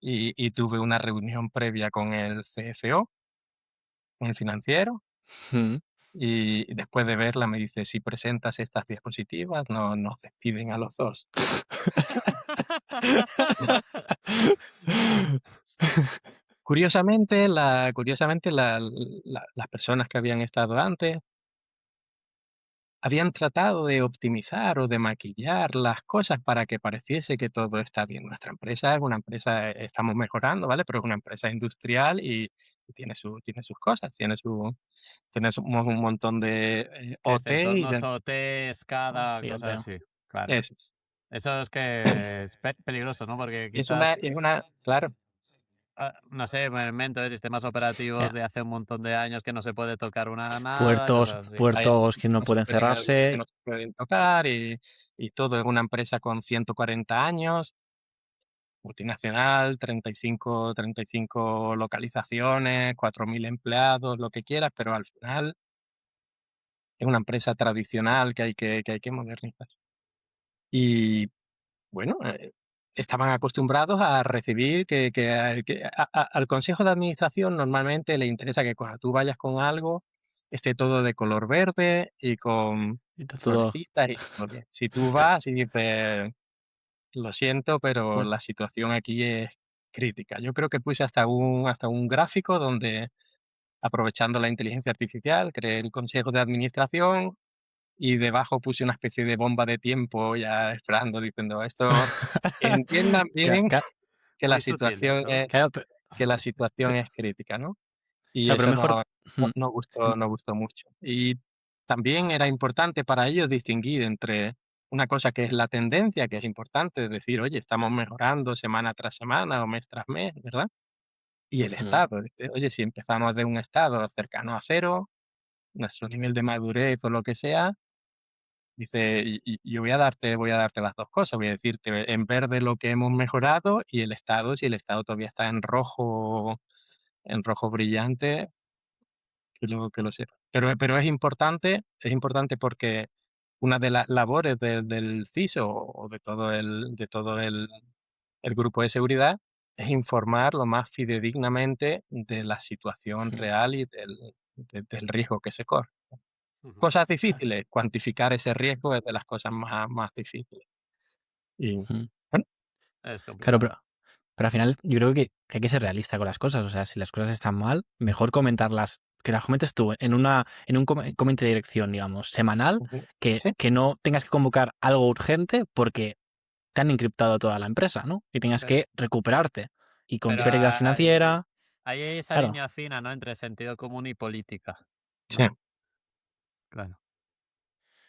y tuve una reunión previa con el CFO, con el financiero, mm. y después de verla me dice: "Si presentas estas diapositivas, no nos despiden a los 2". Curiosamente, las personas que habían estado antes habían tratado de optimizar o de maquillar las cosas para que pareciese que todo está bien. Nuestra empresa es una empresa, estamos mejorando, ¿vale? Pero es una empresa industrial y tiene sus cosas, tenemos un montón de Que es OT y entornos de OT, SCADA, cosas Fíjate. así, claro. eso es. Eso es que es peligroso, ¿no? Porque quizás, Claro, no sé, me invento, sistemas operativos Ya, de hace un montón de años que no se puede tocar nada, Puertos, cosas así. hay puertos que no pueden que cerrarse. no se pueden tocar y todo. Es una empresa con 140 años, multinacional, 35 localizaciones, 4.000 empleados, lo que quieras, pero al final es una empresa tradicional que hay que modernizar. Y bueno, estaban acostumbrados a recibir al consejo de administración normalmente le interesa que cuando tú vayas con algo esté todo de color verde y con Y está todo. florecitas y todo bien. Si tú vas y dices: "Lo siento, pero Pues, la situación aquí es crítica". Yo creo que puse hasta un gráfico donde, aprovechando la inteligencia artificial, creé el consejo de administración y debajo puse una especie de bomba de tiempo ya esperando, diciendo: "Esto, entiendan ca- bien ca- que la Muy sutil, situación ¿no? es claro, que la situación pe- es crítica", ¿no? Y claro, pero eso mejor. no no mm, no gustó no gustó mucho. Y también era importante para ellos distinguir entre una cosa que es la tendencia, que es importante, decir: "Oye, estamos mejorando semana tras semana o mes tras mes", ¿verdad? Y el mm, estado, oye, si empezamos de un estado cercano a cero, nuestro nivel de madurez o lo que sea, dice, y yo voy a darte las 2 cosas, voy a decirte en verde lo que hemos mejorado y el estado, si el estado todavía está en rojo brillante, que lo sepas. Pero es importante porque una de las labores del CISO o de todo el grupo de seguridad es informar lo más fidedignamente de la situación mm, real y del riesgo que se corre. Ujú. Cosas claro, difíciles, cuantificar ese riesgo es de las cosas más difíciles. Y mm. bueno, Es Claro, complicado. pero al final yo creo que hay que ser realista con las cosas. O sea, si las cosas están mal, mejor comentarlas, que las comentes tú en un comité de dirección, digamos, semanal, ujú, que, sí, que no tengas que convocar algo urgente porque te han encriptado toda la empresa, ¿no? Y tengas Pero, que recuperarte. Y con pero pérdida financiera, ahí hay esa claro. línea fina, ¿no? Entre sentido común y política, sí. ¿no? Claro,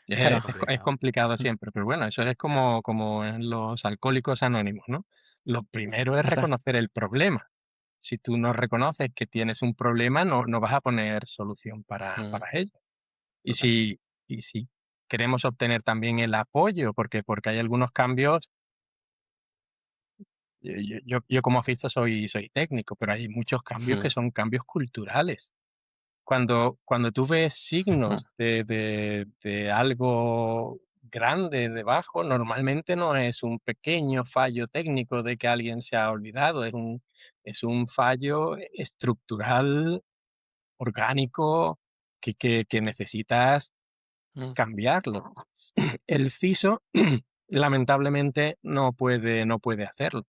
es Es, Claro. es co- es complicado. complicado Mm, siempre, pero bueno, eso es como en los alcohólicos anónimos, ¿no? Lo primero es ya está. reconocer el problema. Si tú no reconoces que tienes un problema, no vas a poner solución para, Mm, para ello. Y total. si queremos obtener también el apoyo, porque hay algunos cambios, yo como aficionado soy técnico, pero hay muchos cambios que Mm, son cambios culturales. Cuando tú ves mm, signos de algo grande debajo, normalmente no es un pequeño fallo técnico de que alguien se ha olvidado, es un fallo estructural, orgánico, que necesitas Mm. cambiarlo. El CISO, lamentablemente, no puede hacerlo,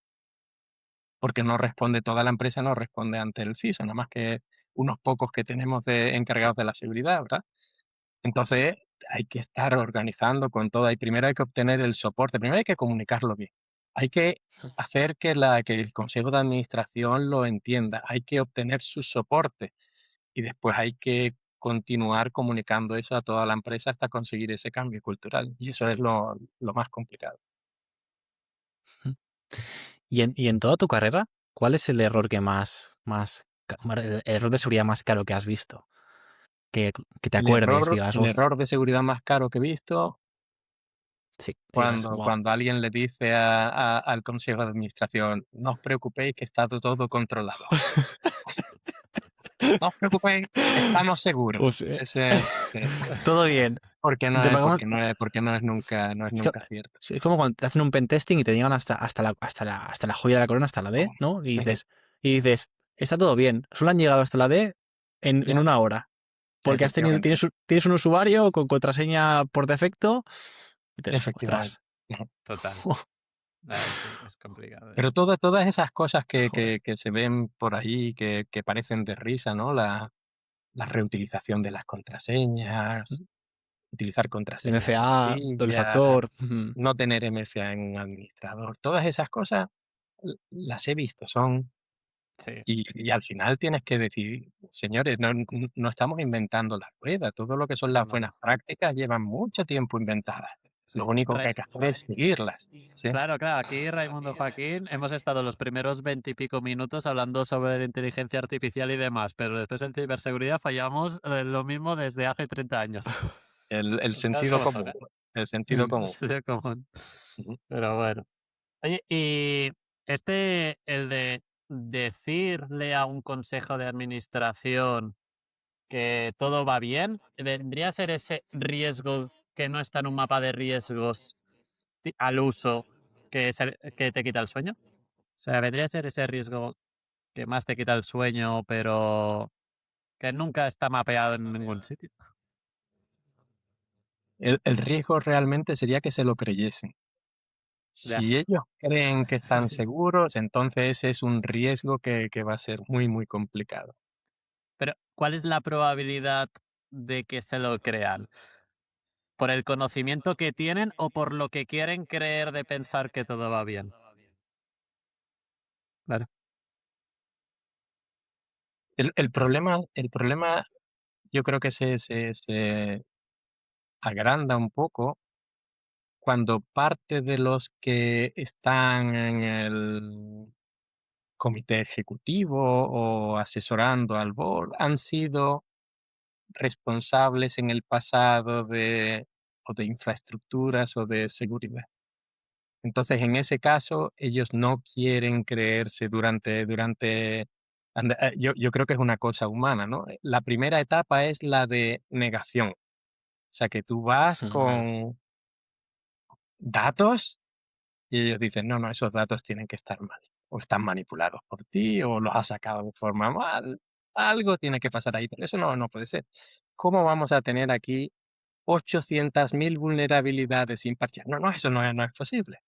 porque no responde, toda la empresa no responde ante el CISO, nada más que unos pocos que tenemos encargados de la seguridad, ¿verdad? Entonces, hay que estar organizando con todo, y primero hay que obtener el soporte, primero hay que comunicarlo bien. Hay que hacer que el consejo de administración lo entienda, hay que obtener su soporte y después hay que continuar comunicando eso a toda la empresa hasta conseguir ese cambio cultural. Y eso es lo más complicado. Y en toda tu carrera, ¿cuál es el error que el error de seguridad más caro que has visto? Que te acuerdes, digas, El "Uf, error de seguridad más caro que he visto, sí", digas, "Buah". cuando alguien le dice al consejo de administración, no os preocupéis que está todo controlado. No os preocupéis, estamos seguros. Uf, Ese, sí, todo bien. porque no Te es, pagamos- no es es, co- nunca cierto. es como cuando te hacen un pentesting y te llegan hasta la joya de la corona, hasta la D, Oh, ¿no? sí, Y dices, está todo bien. Solo han llegado hasta la D en ya, una hora. Porque efectivamente, tienes un usuario con contraseña por defecto. Y dices, efectivamente. ostras. Ujú. Total. Sí, es complicado Pero eso. todas esas cosas Joder. que se ven por ahí, que parecen de risa, ¿no? La reutilización de las contraseñas, utilizar contraseñas MFA, doble factor. sencillas, no tener MFA en un administrador, todas esas cosas las he visto, Sí, y al final tienes que decir, señores, no estamos inventando la rueda, todo lo que son no, las no, buenas no. prácticas llevan mucho tiempo inventadas. Sí. Lo único que hay que hacer es seguirlas. ¿Sí? Claro, claro, aquí Raimundo Joaquín hemos estado los primeros 20 y pico minutos hablando sobre la inteligencia artificial y demás, pero después en ciberseguridad fallamos lo mismo desde hace 30 años. El Las cosas sentido como son, común, ¿eh? el sentido común. Sentido común. Ujú. Pero bueno. Oye, y el de decirle a un consejo de administración que todo va bien, vendría a ser ese riesgo que no está en un mapa de riesgos al uso que te quita el sueño. O sea, vendría a ser ese riesgo que más te quita el sueño, pero que nunca está mapeado en ningún sitio. El riesgo realmente sería que se lo creyesen. Ya. Si ellos creen que están seguros, entonces ese es un riesgo que va a ser muy, muy complicado. Pero, ¿cuál es la probabilidad de que se lo crean? ¿Por el conocimiento que tienen o por lo que quieren creer de pensar que todo va bien? Claro. El problema yo creo que se agranda un poco cuando parte de los que están en el comité ejecutivo o asesorando al board han sido responsables en el pasado o de infraestructuras o de seguridad. Entonces, en ese caso, ellos no quieren creerse yo creo que es una cosa humana, ¿no? La primera etapa es la de negación. O sea, que tú vas Vale. con datos y ellos dicen, no, no, esos datos tienen que estar mal. O están manipulados por ti o los has sacado de forma mal. Algo tiene que pasar ahí, pero eso no puede ser. ¿Cómo vamos a tener aquí 800.000 vulnerabilidades sin parchear? No, no, eso no es posible.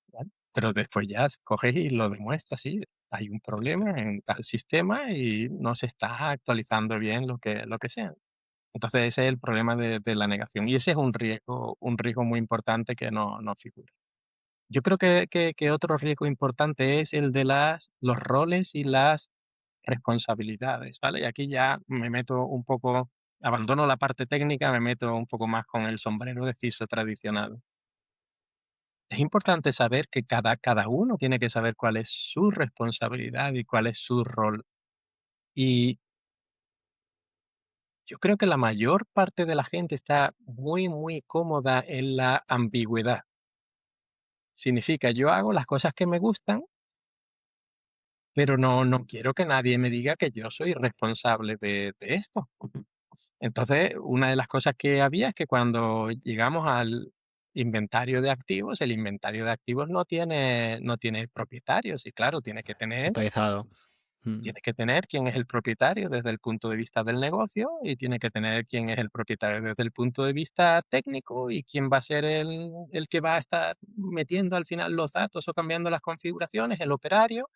¿Vale? Pero después ya coges y lo demuestras, sí, hay un Sí, sí. problema en tal sistema y no se está actualizando bien lo que sea. Entonces ese es el problema de la negación y ese es un riesgo muy importante que no figura. Yo creo que otro riesgo importante es el de los roles y las responsabilidades, ¿vale? Y aquí ya me meto un poco, abandono la parte técnica, me meto un poco más con el sombrero de CISO tradicional. Es importante saber que cada uno tiene que saber cuál es su responsabilidad y cuál es su rol. Y yo creo que la mayor parte de la gente está muy, muy cómoda en la ambigüedad. Significa, yo hago las cosas que me gustan, pero no quiero que nadie me diga que yo soy responsable de esto. Entonces, una de las cosas que había es que cuando llegamos inventario de activos, el inventario de activos no tiene propietarios y claro, Desactualizado. tienes que tener quién es el propietario desde el punto de vista del negocio y tiene que tener quién es el propietario desde el punto de vista técnico y quién va a ser el que va a estar metiendo al final los datos o cambiando las configuraciones, el operario,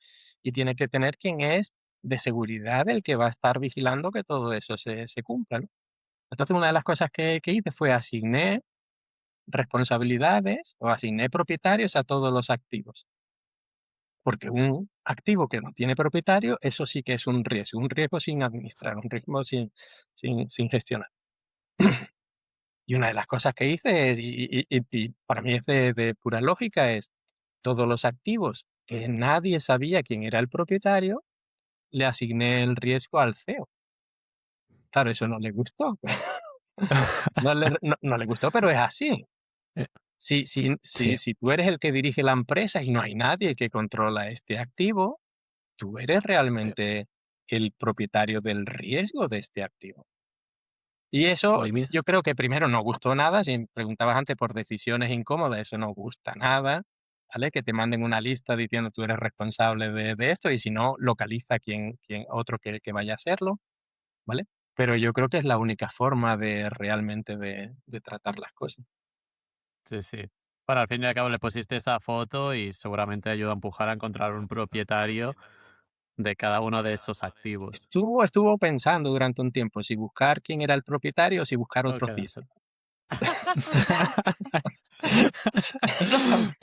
y tiene que tener quién es de seguridad el que va a estar vigilando que todo eso se cumpla, ¿no? Entonces, una de las cosas que hice fue asigné responsabilidades o asigné propietarios a todos los activos. Porque un activo que no tiene propietario, eso sí que es un riesgo sin administrar, un riesgo sin gestionar. Y una de las cosas que hice es, y para mí es de pura lógica, es todos los activos que nadie sabía quién era el propietario, le asigné el riesgo al CEO. Claro, eso no le gustó. No le gustó, pero es así. Eh, Si, si, si, Sí. si tú eres el que dirige la empresa y no hay nadie que controla este activo, tú eres realmente el propietario del riesgo de este activo. Y eso Oye, mira. yo creo que primero no gustó nada, si me preguntabas antes por decisiones incómodas, eso no gusta nada, ¿vale? Que te manden una lista diciendo tú eres responsable de esto y si no, localiza quién otro que vaya a hacerlo, ¿vale? Pero yo creo que es la única forma de realmente de tratar las cosas. Sí, sí. Bueno, al fin y al cabo le pusiste esa foto y seguramente ayuda a empujar a encontrar un propietario de cada uno de esos activos. Estuvo pensando durante un tiempo si buscar quién era el propietario o si buscar O otro quedarse. CISO. No sabía.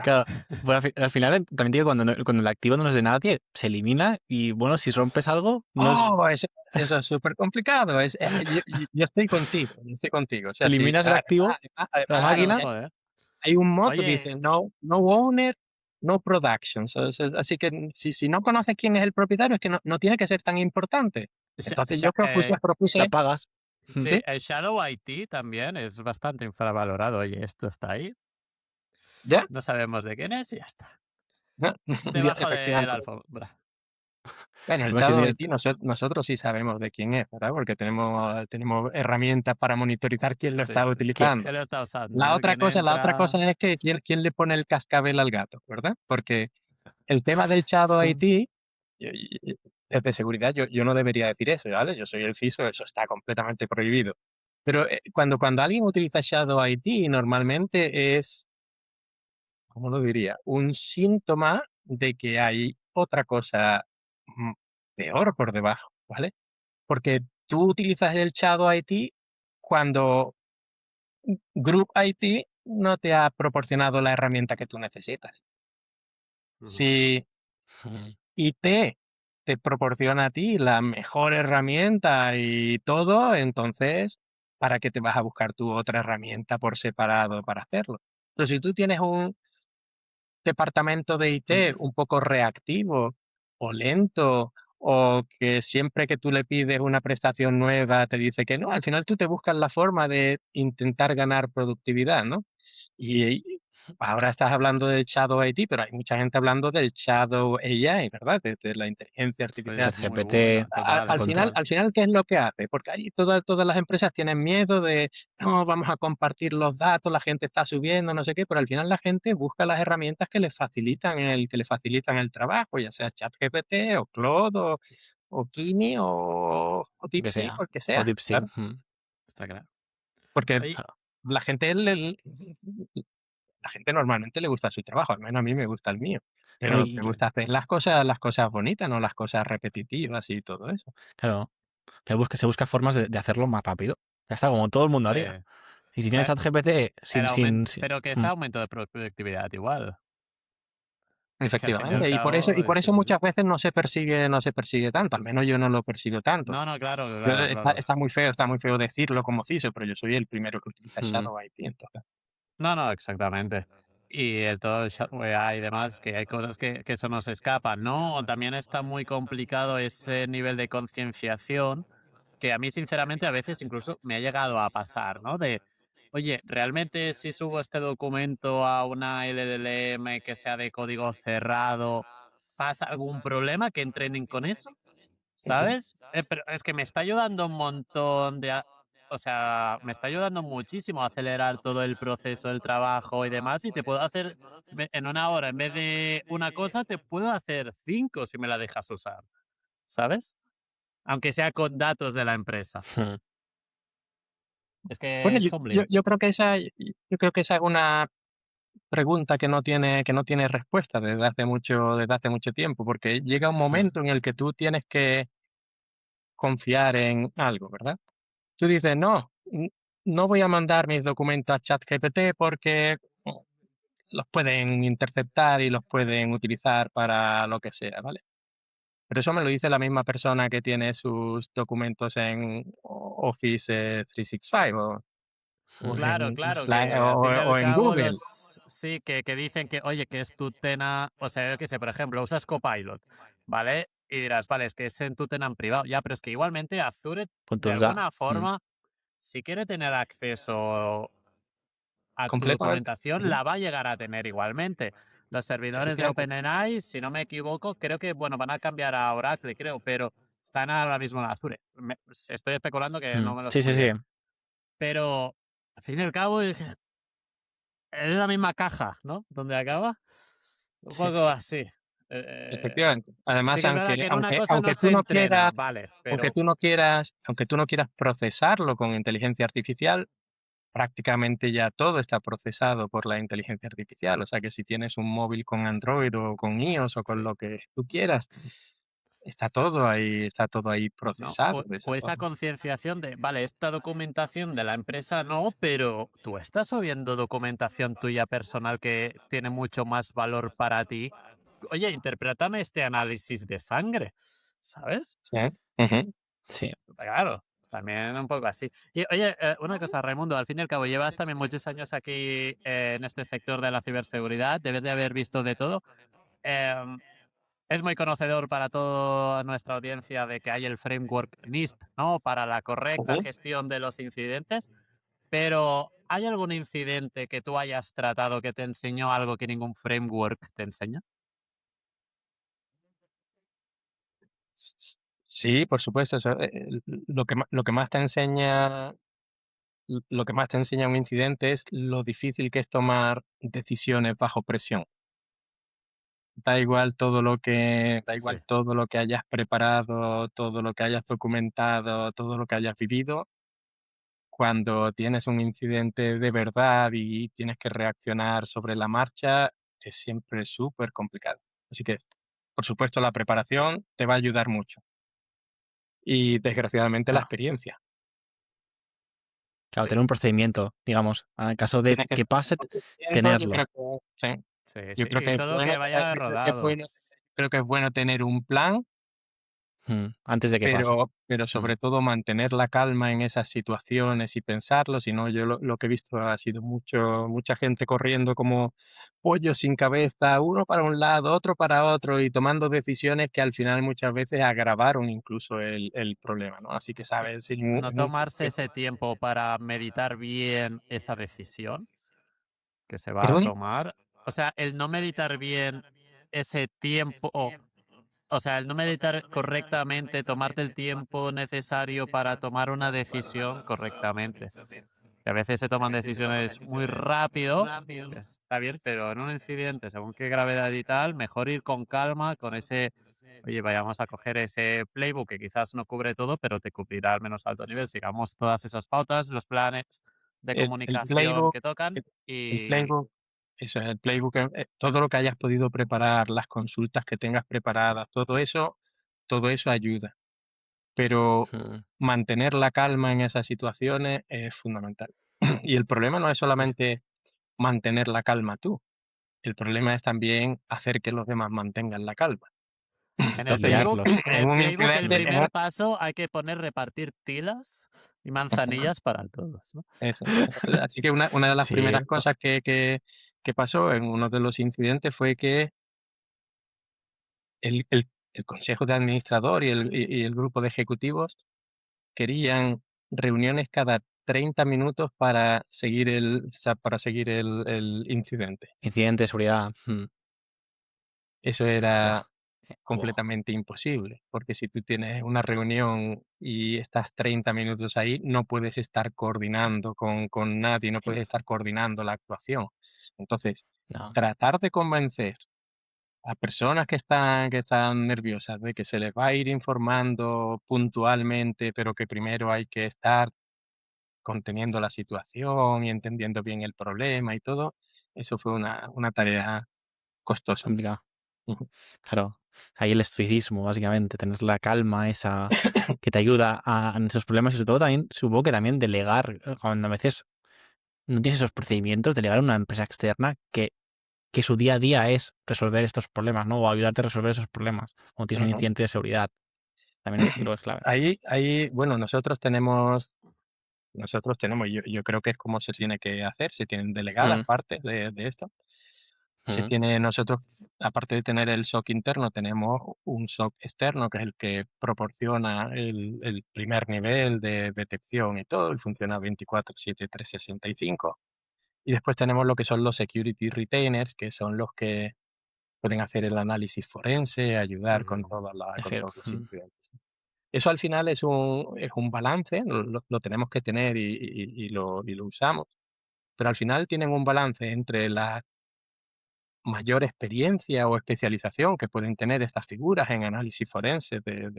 Claro, pues al final también digo, cuando el activo no es de nadie, se elimina y bueno, si rompes algo, no es, Oh, eso es súper complicado. Yo estoy contigo, yo estoy contigo. O sea, sí, eliminas el activo, la además máquina, Joder. hay un mod que Oye, dice no owner, no production. Así que si no conoces quién es el propietario, es que no tiene que ser tan importante. Sha- Entonces yo Sha- eh, la propuse, pagas. sí, sí, el Shadow IT también es bastante infravalorado. Oye, esto está ahí, ya, no sabemos de quién es y ya está. ya, Debajo de la efectivamente. alfombra. Bueno, el Bueno, es que Shadow mira, IT nosotros sí sabemos de quién es, ¿verdad? Porque tenemos herramientas para monitorizar quién lo Sí, está sí. ¿quién? utilizando. ¿Quién lo está usando, La no? otra ¿Quién cosa la otra entra? cosa es que quién le pone el cascabel al gato, ¿verdad? Porque el tema del Shadow IT, desde seguridad, yo no debería decir eso, ¿vale? Yo soy el CISO, eso está completamente prohibido. Pero cuando alguien utiliza Shadow IT, normalmente es, ¿cómo lo diría? Un síntoma de que hay otra cosa mm, peor por debajo, ¿vale? Porque tú utilizas el Shadow IT cuando Group IT no te ha proporcionado la herramienta que tú necesitas. Ujú. Si IT te proporciona a ti la mejor herramienta y todo, entonces, ¿para qué te vas a buscar tú otra herramienta por separado para hacerlo? Pero si tú tienes un departamento de IT un poco reactivo o lento o que siempre que tú le pides una prestación nueva te dice que no, al final tú te buscas la forma de intentar ganar productividad, ¿no? Y ahora estás hablando del Shadow IT, pero hay mucha gente hablando del Shadow AI, ¿verdad? De la inteligencia Oye, artificial. es muy ChatGPT, bueno, Al, total. al final, control. al final, ¿qué es lo que hace? Porque ahí todas las empresas tienen miedo de, no, vamos a compartir los datos, la gente está subiendo, no sé qué, pero al final la gente busca las herramientas que le facilitan el trabajo, ya sea ChatGPT o Claude o Kimi o Lo que DeepSeek sea. o el que O sea, DeepSeek. claro. Está claro. Porque Oye, Claro. la gente, la gente normalmente le gusta su trabajo, al menos a mí me gusta el mío. No, Pero me gusta hacer las cosas bonitas, no las cosas repetitivas y todo eso. claro. Pero se busca formas de hacerlo más rápido. Ya está, como todo el mundo sí. haría. Y si O tienes sea, ChatGPT pero que es aumento de productividad igual. Es que al fin y al Efectivamente, y por eso, cabo y por es que eso es así. muchas veces no se persigue tanto, al menos yo no lo persigo tanto. No, no, claro, Yo- claro, está, claro. está muy feo decirlo como CISO, pero yo soy el primero que utiliza Shadow IT, entonces. No, no, exactamente. Y el todo el Shadowware y demás, que hay cosas que eso nos escapan, ¿no? O también está muy complicado ese nivel de concienciación, que a mí sinceramente a veces incluso me ha llegado a pasar, ¿no? De, oye, ¿realmente si subo este documento a una LLM que sea de código cerrado, pasa algún problema que entrenen con eso? Ujú. ¿Sabes? Pero es que me está ayudando un montón o sea, me está ayudando muchísimo a acelerar todo el proceso del trabajo y demás, y te puedo hacer en una hora, en vez de una cosa, te puedo hacer 5 si me la dejas usar, ¿sabes? Aunque sea con datos de la empresa. Mm. Es que Bueno, es Homebleed. yo creo que esa es una pregunta que no tiene respuesta desde hace mucho tiempo, porque llega un Mm. momento en el que tú tienes que confiar en algo, ¿verdad? Tú dices, no, no voy a mandar mis documentos a ChatGPT porque los pueden interceptar y los pueden utilizar para lo que sea, ¿vale? Pero eso me lo dice la misma persona que tiene sus documentos en Office 365 o Mm. Claro, en, claro, que al fin y al o en cabo Google. los sí, que dicen que, oye, que es tu tenant, o sea, yo qué sé, por ejemplo, usas Copilot, ¿vale? Y dirás, vale, es que es en tu tenant privado. Ya, pero es que igualmente Azure, Con de tus da- alguna mm. forma, si quiere tener acceso a tu Completamente. documentación, Ujú. la va a llegar a tener igualmente. Los servidores de Efectivamente. OpenAI, si no me equivoco, creo que, bueno, van a cambiar a Oracle, creo, pero están ahora mismo en Azure. Estoy especulando que no me lo sé Sí, muy sí, sí. bien. Pero, al fin y al cabo, dije, es la misma caja, ¿no? Donde acaba. Un Sí. poco así. Efectivamente. Sí Además, que es verdad que en una cosa no se entrena, vale, pero aunque tú no quieras procesarlo con inteligencia artificial, prácticamente ya todo está procesado por la inteligencia artificial. O sea que si tienes un móvil con Android o con iOS o con sí. lo que tú quieras, está todo ahí ¿No? procesado de esa O esa forma. concienciación de, vale, esta documentación de la empresa no, pero tú estás subiendo documentación tuya personal que tiene mucho más valor para ti. Oye, interprétame este análisis de sangre, ¿sabes? Sí. Ujú. Sí. Claro, también un poco así. Y oye, una cosa, Raimundo, al fin y al cabo, llevas también muchos años aquí en este sector de la ciberseguridad, debes de haber visto de todo. Em, es muy conocedor para toda nuestra audiencia de que hay el framework NIST, ¿no? Para la correcta Ujú. gestión de los incidentes, pero ¿hay algún incidente que tú hayas tratado que te enseñó algo que ningún framework te enseña? Sí, por supuesto. Lo que más te enseña, lo que más te enseña un incidente es lo difícil que es tomar decisiones bajo presión. Da Sí, igual todo lo que hayas preparado, todo lo que hayas documentado, todo lo que hayas vivido. Cuando tienes un incidente de verdad y tienes que reaccionar sobre la marcha, es siempre súper complicado. Así que, por supuesto, la preparación te va a ayudar mucho. Y desgraciadamente la Claro, experiencia. claro, sí, tener un procedimiento, digamos, en caso de Tienes que que pase, tener un procedimiento, tenerlo. sí, sí, yo sí. creo Y que es todo bueno, que vaya rodado. creo que es bueno tener un plan. Antes de que pase. Pero Mm. sobre todo mantener la calma en esas situaciones y pensarlo, si no, yo lo que he visto ha sido mucha gente corriendo como pollos sin cabeza, uno para un lado, otro para otro, y tomando decisiones que al final muchas veces agravaron incluso el problema, ¿no? Así que, Y ¿sabes? no tomarse ese tiempo para meditar bien esa decisión que se va a ¿Perdón? tomar. O sea, el no meditar bien ese tiempo, o sea, el no meditar correctamente, tomarte el tiempo necesario para tomar una decisión correctamente. Que a veces se toman decisiones muy rápido, que está bien, pero en un incidente, según qué gravedad y tal, mejor ir con calma, con ese, oye, vayamos a coger ese playbook que quizás no cubre todo, pero te cubrirá al menos a alto nivel. Sigamos todas esas pautas, los planes de El comunicación playbook, que tocan el y playbook, eso es el playbook, todo lo que hayas podido preparar, las consultas que tengas sí, preparadas, todo eso ayuda. Pero Mm. mantener la calma en esas situaciones es fundamental. Y el problema no es solamente mantener la calma tú, el problema es también hacer que los demás mantengan la calma. En Entonces, Guiarlos. en un el incidente, primer paso hay que poner repartir tilas y manzanillas para todos, ¿no? eso. Así que una de las Sí. primeras cosas que pasó en uno de los incidentes fue que el consejo de administrador y el grupo de ejecutivos querían reuniones cada 30 minutos para seguir el incidente. Incidente de seguridad. Eso Fua. era completamente imposible, porque si tú tienes una reunión y estás 30 minutos ahí, no puedes estar coordinando con nadie, no puedes estar coordinando la actuación. Entonces, No, tratar de convencer a personas que están nerviosas de que se les va a ir informando puntualmente, pero que primero hay que estar conteniendo la situación y entendiendo bien el problema y todo, eso fue una tarea costosa. complicado. Ujú. Claro, ahí el estoicismo, básicamente, tener la calma esa que te ayuda en esos problemas y sobre todo también, supongo que también delegar, cuando a veces no tienes esos procedimientos, delegar a una empresa externa que su día a día es resolver estos problemas, ¿no? O ayudarte a resolver esos problemas. Cuando tienes un Ujú. incidente de seguridad, también es, creo que es clave. Ahí, bueno, nosotros tenemos, yo creo que es como se tiene que hacer, se tienen delegadas Mm, partes de esto. mm, Nosotros, aparte de tener el SOC interno, tenemos un SOC externo, que es el que proporciona el primer nivel de detección y todo, y funciona 24/7, 365. Y después tenemos lo que son los security retainers, que son los que pueden hacer el análisis forense, ayudar con Ujú. es con decir, todos los incidentes. Eso al final es un balance, lo tenemos que tener y lo usamos, pero al final tienen un balance entre la mayor experiencia o especialización que pueden tener estas figuras en análisis forense de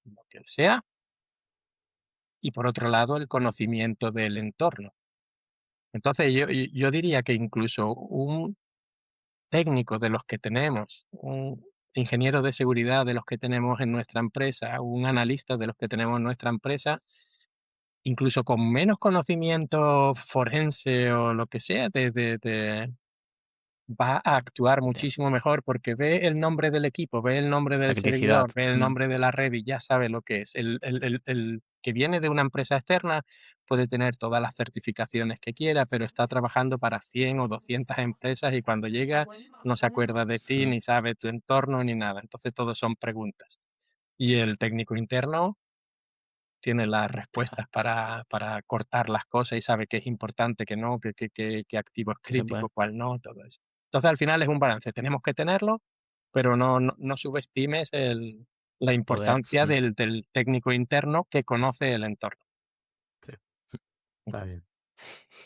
lo que sea, y por otro lado el conocimiento del entorno. Entonces yo diría que incluso un técnico de los que tenemos, un ingeniero de seguridad de los que tenemos en nuestra empresa, un analista de los que tenemos en nuestra empresa, incluso con menos conocimiento forense o lo que sea, va a actuar de muchísimo mejor porque ve el nombre del equipo, ve el nombre la del criticidad. servidor, ve el nombre de la red y ya sabe lo que es. El que viene de una empresa externa puede tener todas las certificaciones que quiera, pero está trabajando para 100 o 200 empresas y cuando llega no se acuerda de ti, Mm, ni sabe tu entorno, ni nada. Entonces, todo son preguntas. Y el técnico interno tiene las claro, respuestas para cortar las cosas y sabe qué es importante, qué no, qué activo es sí se puede. crítico, cuál no, todo eso. Entonces, al final es un balance, tenemos que tenerlo, pero no subestimes la El poder. importancia del técnico interno que conoce el entorno. Sí, está bien.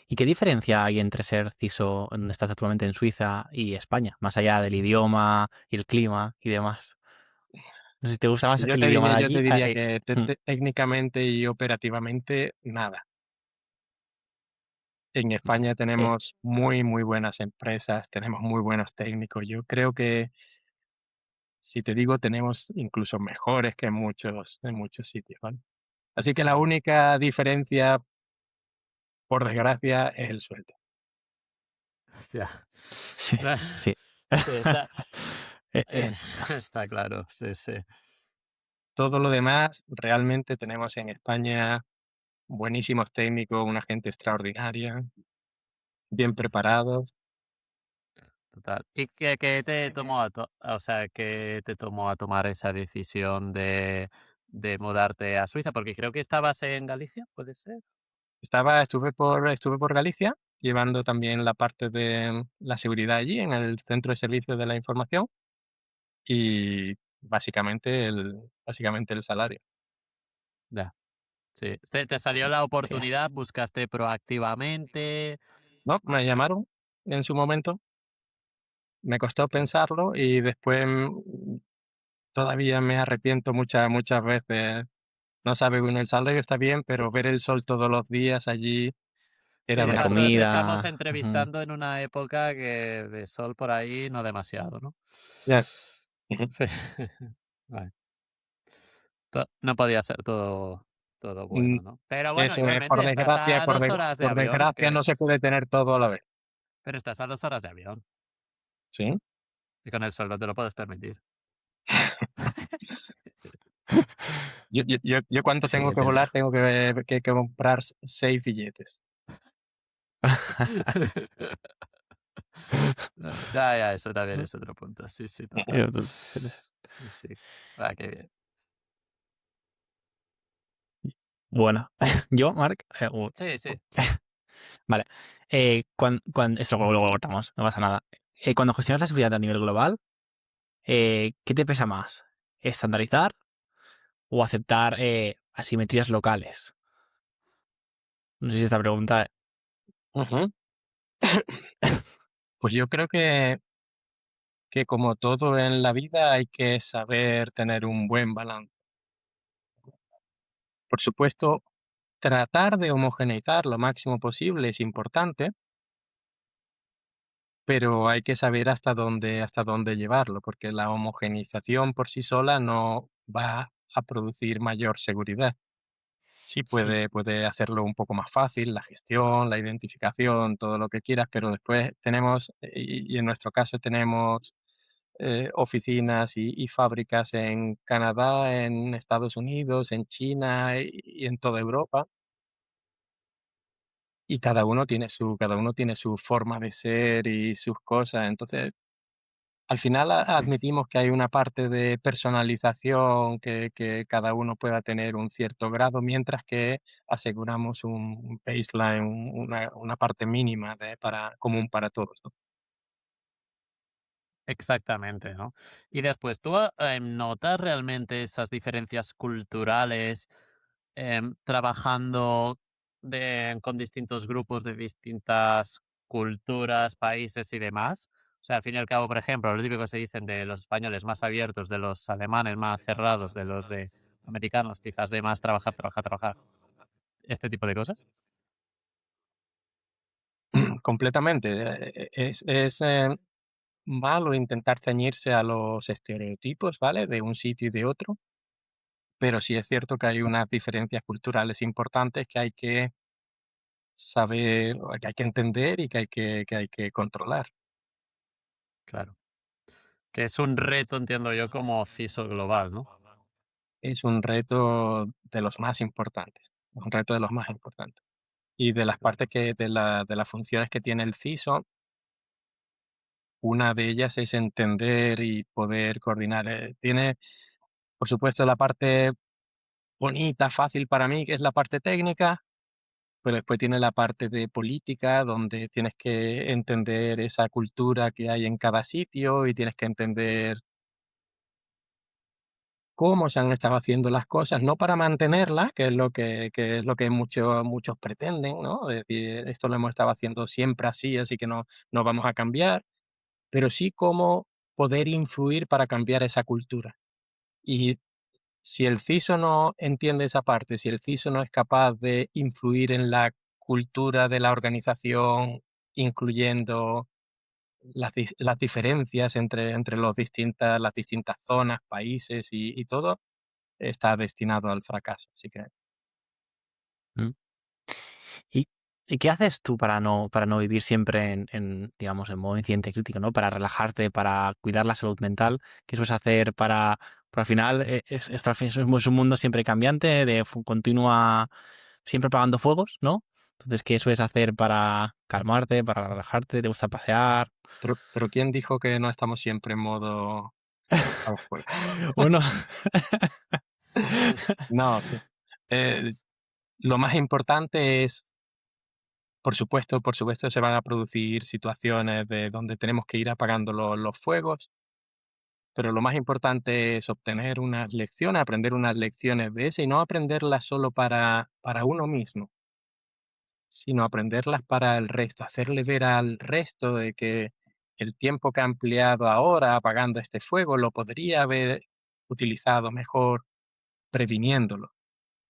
¿Y qué diferencia hay entre ser CISO donde estás actualmente en Suiza y España? Más allá del idioma y el clima y demás. No sé si te gusta más Yo el te idioma diría de yo allí. te diría que Mm, técnicamente y operativamente, nada. En vale. España tenemos muy, muy buenas empresas, tenemos muy buenos técnicos. Yo creo que, si te digo, tenemos incluso mejores que en muchos sitios, ¿vale? Así que la única diferencia, por desgracia, es el sueldo. Hostia. Sí, sí. Sí, está, Eh, eh, está claro, sí, sí. Todo lo demás, realmente tenemos en España buenísimos técnicos, una gente extraordinaria, bien preparados. Total. ¿Y qué te tomó o sea, qué te tomó a tomar esa decisión de mudarte a Suiza? Porque creo que estabas en Galicia, ¿puede ser? Estuve por Galicia, llevando también la parte de la seguridad allí, en el Centro de Servicios de la Información, y básicamente el salario. Ya, sí. ¿Te salió la sí. oportunidad? ¿Buscaste proactivamente? No, me llamaron en su momento, me costó pensarlo y después, todavía me arrepiento muchas veces. No sabe uno, el salario está bien, pero ver el sol todos los días allí Sí, era La una te estamos comida. Ujú. entrevistando en una época que de sol por ahí no demasiado, ¿no? ya. Ujú. Sí. Vale. No podía ser todo Mm, bueno, ¿no? Pero bueno, Eso es, igualmente estás a 2 horas de por avión, desgracia no se puede tener todo a la vez, pero estás a 2 horas de avión ¿sí? y con el sueldo te lo puedes permitir. Yo cuánto Sí, tengo es que volar, cierto. tengo que comprar 6 billetes. Sí. Ya, eso también es otro punto. Sí, sí, total. Sí, sí. Qué bien. Bueno, yo, Marc, Sí, sí. vale. Esto luego lo cortamos, no pasa nada. Cuando gestionas la seguridad a nivel global, ¿qué te pesa más? ¿Estandarizar o aceptar asimetrías locales? No sé si esta pregunta... Ujú. Pues yo creo que como todo en la vida hay que saber tener un buen balance. Por supuesto, tratar de homogeneizar lo máximo posible es importante, pero hay que saber hasta dónde llevarlo, porque la homogeneización por sí sola no va a producir mayor seguridad. Sí puede hacerlo un poco más fácil, la gestión, la identificación, todo lo que quieras, pero después tenemos, y en nuestro caso tenemos oficinas y fábricas en Canadá, en Estados Unidos, en China y en toda Europa. Y cada uno tiene su forma de ser y sus cosas. Entonces, al final admitimos que hay una parte de personalización que cada uno pueda tener un cierto grado, mientras que aseguramos un baseline, una parte mínima común para todos, ¿no? Exactamente, ¿no? Y después, ¿tú notas realmente esas diferencias culturales trabajando con distintos grupos de distintas culturas, países y demás? O sea, al fin y al cabo, por ejemplo, lo típico que se dicen de los españoles más abiertos, de los alemanes más cerrados, de los de americanos quizás de más trabajar, trabajar, trabajar, este tipo de cosas. Completamente. Es malo intentar ceñirse a los estereotipos, ¿vale? De un sitio y de otro, pero sí es cierto que hay unas diferencias culturales importantes que hay que saber, o que hay que entender y que hay que controlar. Claro. Que es un reto, entiendo yo, como CISO global, ¿no? Es un reto de los más importantes, un reto de los más importantes. Y de las partes de las funciones que tiene el CISO, una de ellas es entender y poder coordinar. Tiene, por supuesto, la parte bonita, fácil para mí, que es la parte técnica, pero después tiene la parte de política, donde tienes que entender esa cultura que hay en cada sitio y tienes que entender cómo se han estado haciendo las cosas, no para mantenerlas, que es lo que muchos pretenden, ¿no? Es decir, esto lo hemos estado haciendo siempre así, así que no vamos a cambiar, pero sí cómo poder influir para cambiar esa cultura. Y si el CISO no entiende esa parte, si el CISO no es capaz de influir en la cultura de la organización, incluyendo las diferencias entre las distintas zonas, países y todo, está destinado al fracaso. Así que Mm. ¿Y, y qué haces tú para no vivir siempre digamos, en modo incidente crítico, ¿no? Para relajarte, para cuidar la salud mental. ¿Qué sueles hacer para al final, es un mundo siempre cambiante, continua, siempre apagando fuegos, ¿no? Entonces, ¿qué sueles hacer para calmarte, para relajarte? ¿Te gusta pasear? pero ¿quién dijo que no estamos siempre en modo apaga fuegos? Bueno, No, sí. Eh, lo más importante es, por supuesto, se van a producir situaciones de donde tenemos que ir apagando los fuegos, pero lo más importante es obtener unas lecciones, aprender unas lecciones de ese y no aprenderlas solo para uno mismo, sino aprenderlas para el resto, hacerle ver al resto de que el tiempo que ha empleado ahora apagando este fuego lo podría haber utilizado mejor previniéndolo.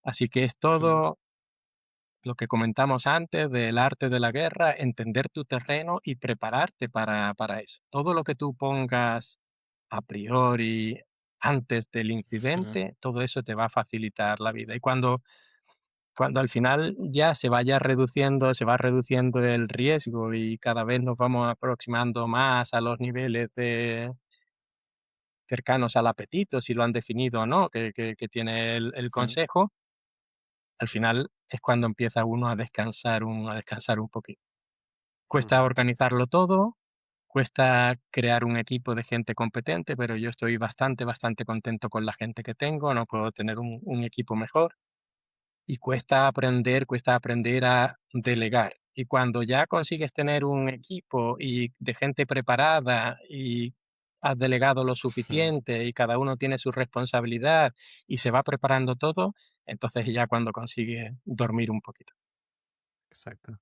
Así que es Mm, todo lo que comentamos antes del arte de la guerra, entender tu terreno y prepararte para eso. Todo lo que tú pongas a priori antes del mm, incidente, todo eso te va a facilitar la vida. Y cuando al final ya se va reduciendo el riesgo y cada vez nos vamos aproximando más a los niveles cercanos al apetito, si lo han definido o no, que tiene el mm, consejo, al final es cuando empieza uno a descansar un poquito. Cuesta ujú. organizarlo todo, cuesta crear un equipo de gente competente, pero yo estoy bastante contento con la gente que tengo, no puedo tener un equipo mejor. Y cuesta aprender a delegar. Y cuando ya consigues tener un equipo y de gente preparada y has delegado lo suficiente y cada uno tiene su responsabilidad y se va preparando todo, entonces ya cuando consigues dormir un poquito. Exacto.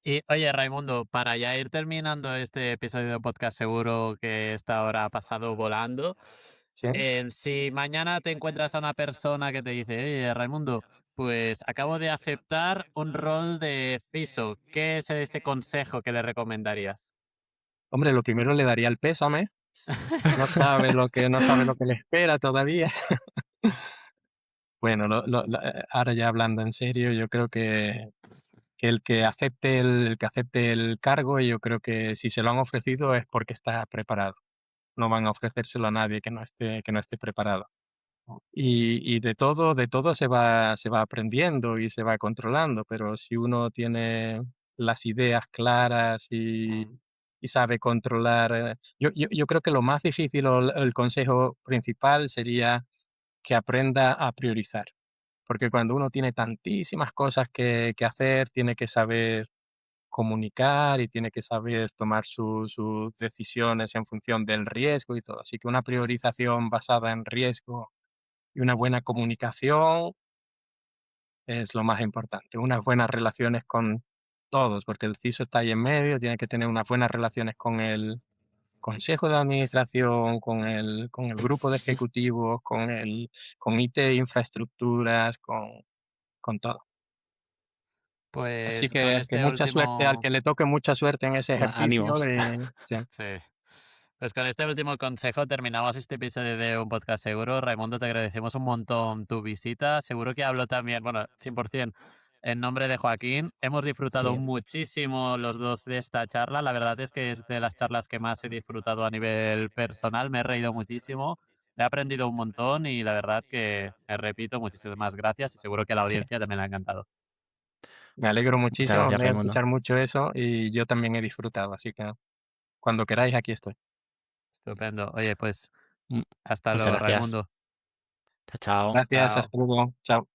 Y oye, Raimundo, para ya ir terminando este episodio de podcast, seguro que esta hora ha pasado volando. ¿Sí? Si mañana te encuentras a una persona que te dice, oye, Raimundo, pues acabo de aceptar un rol de CISO, ¿qué es ese consejo que le recomendarías? Hombre, lo primero le daría el pésame, no sabe lo que le espera todavía. Bueno, ahora ya hablando en serio, yo creo que el que acepte el cargo, yo creo que si se lo han ofrecido es porque está preparado. No van a ofrecérselo a nadie que no esté preparado. Y de todo se va aprendiendo y se va controlando, pero si uno tiene las ideas claras y sabe controlar, yo creo que lo más difícil o el consejo principal sería que aprenda a priorizar, porque cuando uno tiene tantísimas cosas que hacer, tiene que saber comunicar y tiene que saber tomar sus decisiones en función del riesgo y todo. Así que una priorización basada en riesgo y una buena comunicación es lo más importante. Unas buenas relaciones con todos, porque el CISO está ahí en medio, tiene que tener unas buenas relaciones con el consejo de administración, con el grupo de ejecutivos, con IT, infraestructuras, con todo. Así Pues con que este mucha suerte al último, que le toque mucha suerte en ese ejercicio. Ánimos. Sí. sí. Pues con este último consejo terminamos este episodio de Un Podcast Seguro. Raimundo, te agradecemos un montón tu visita. Seguro que hablo también, bueno, 100% en nombre de Joaquín. Hemos disfrutado Sí. muchísimo los dos de esta charla. La verdad es que es de las charlas que más he disfrutado a nivel personal. Me he reído muchísimo, he aprendido un montón y la verdad que, me repito, muchísimas gracias y seguro que a la Sí. audiencia también le ha encantado. Me alegro Muchas muchísimo, gracias, me alegra Raimundo. escuchar mucho eso y yo también he disfrutado, así que cuando queráis aquí estoy. Estupendo. Oye, pues Mm, hasta Muchas luego, gracias. Raimundo. Chao, chao. Gracias, Chao. hasta luego, chao.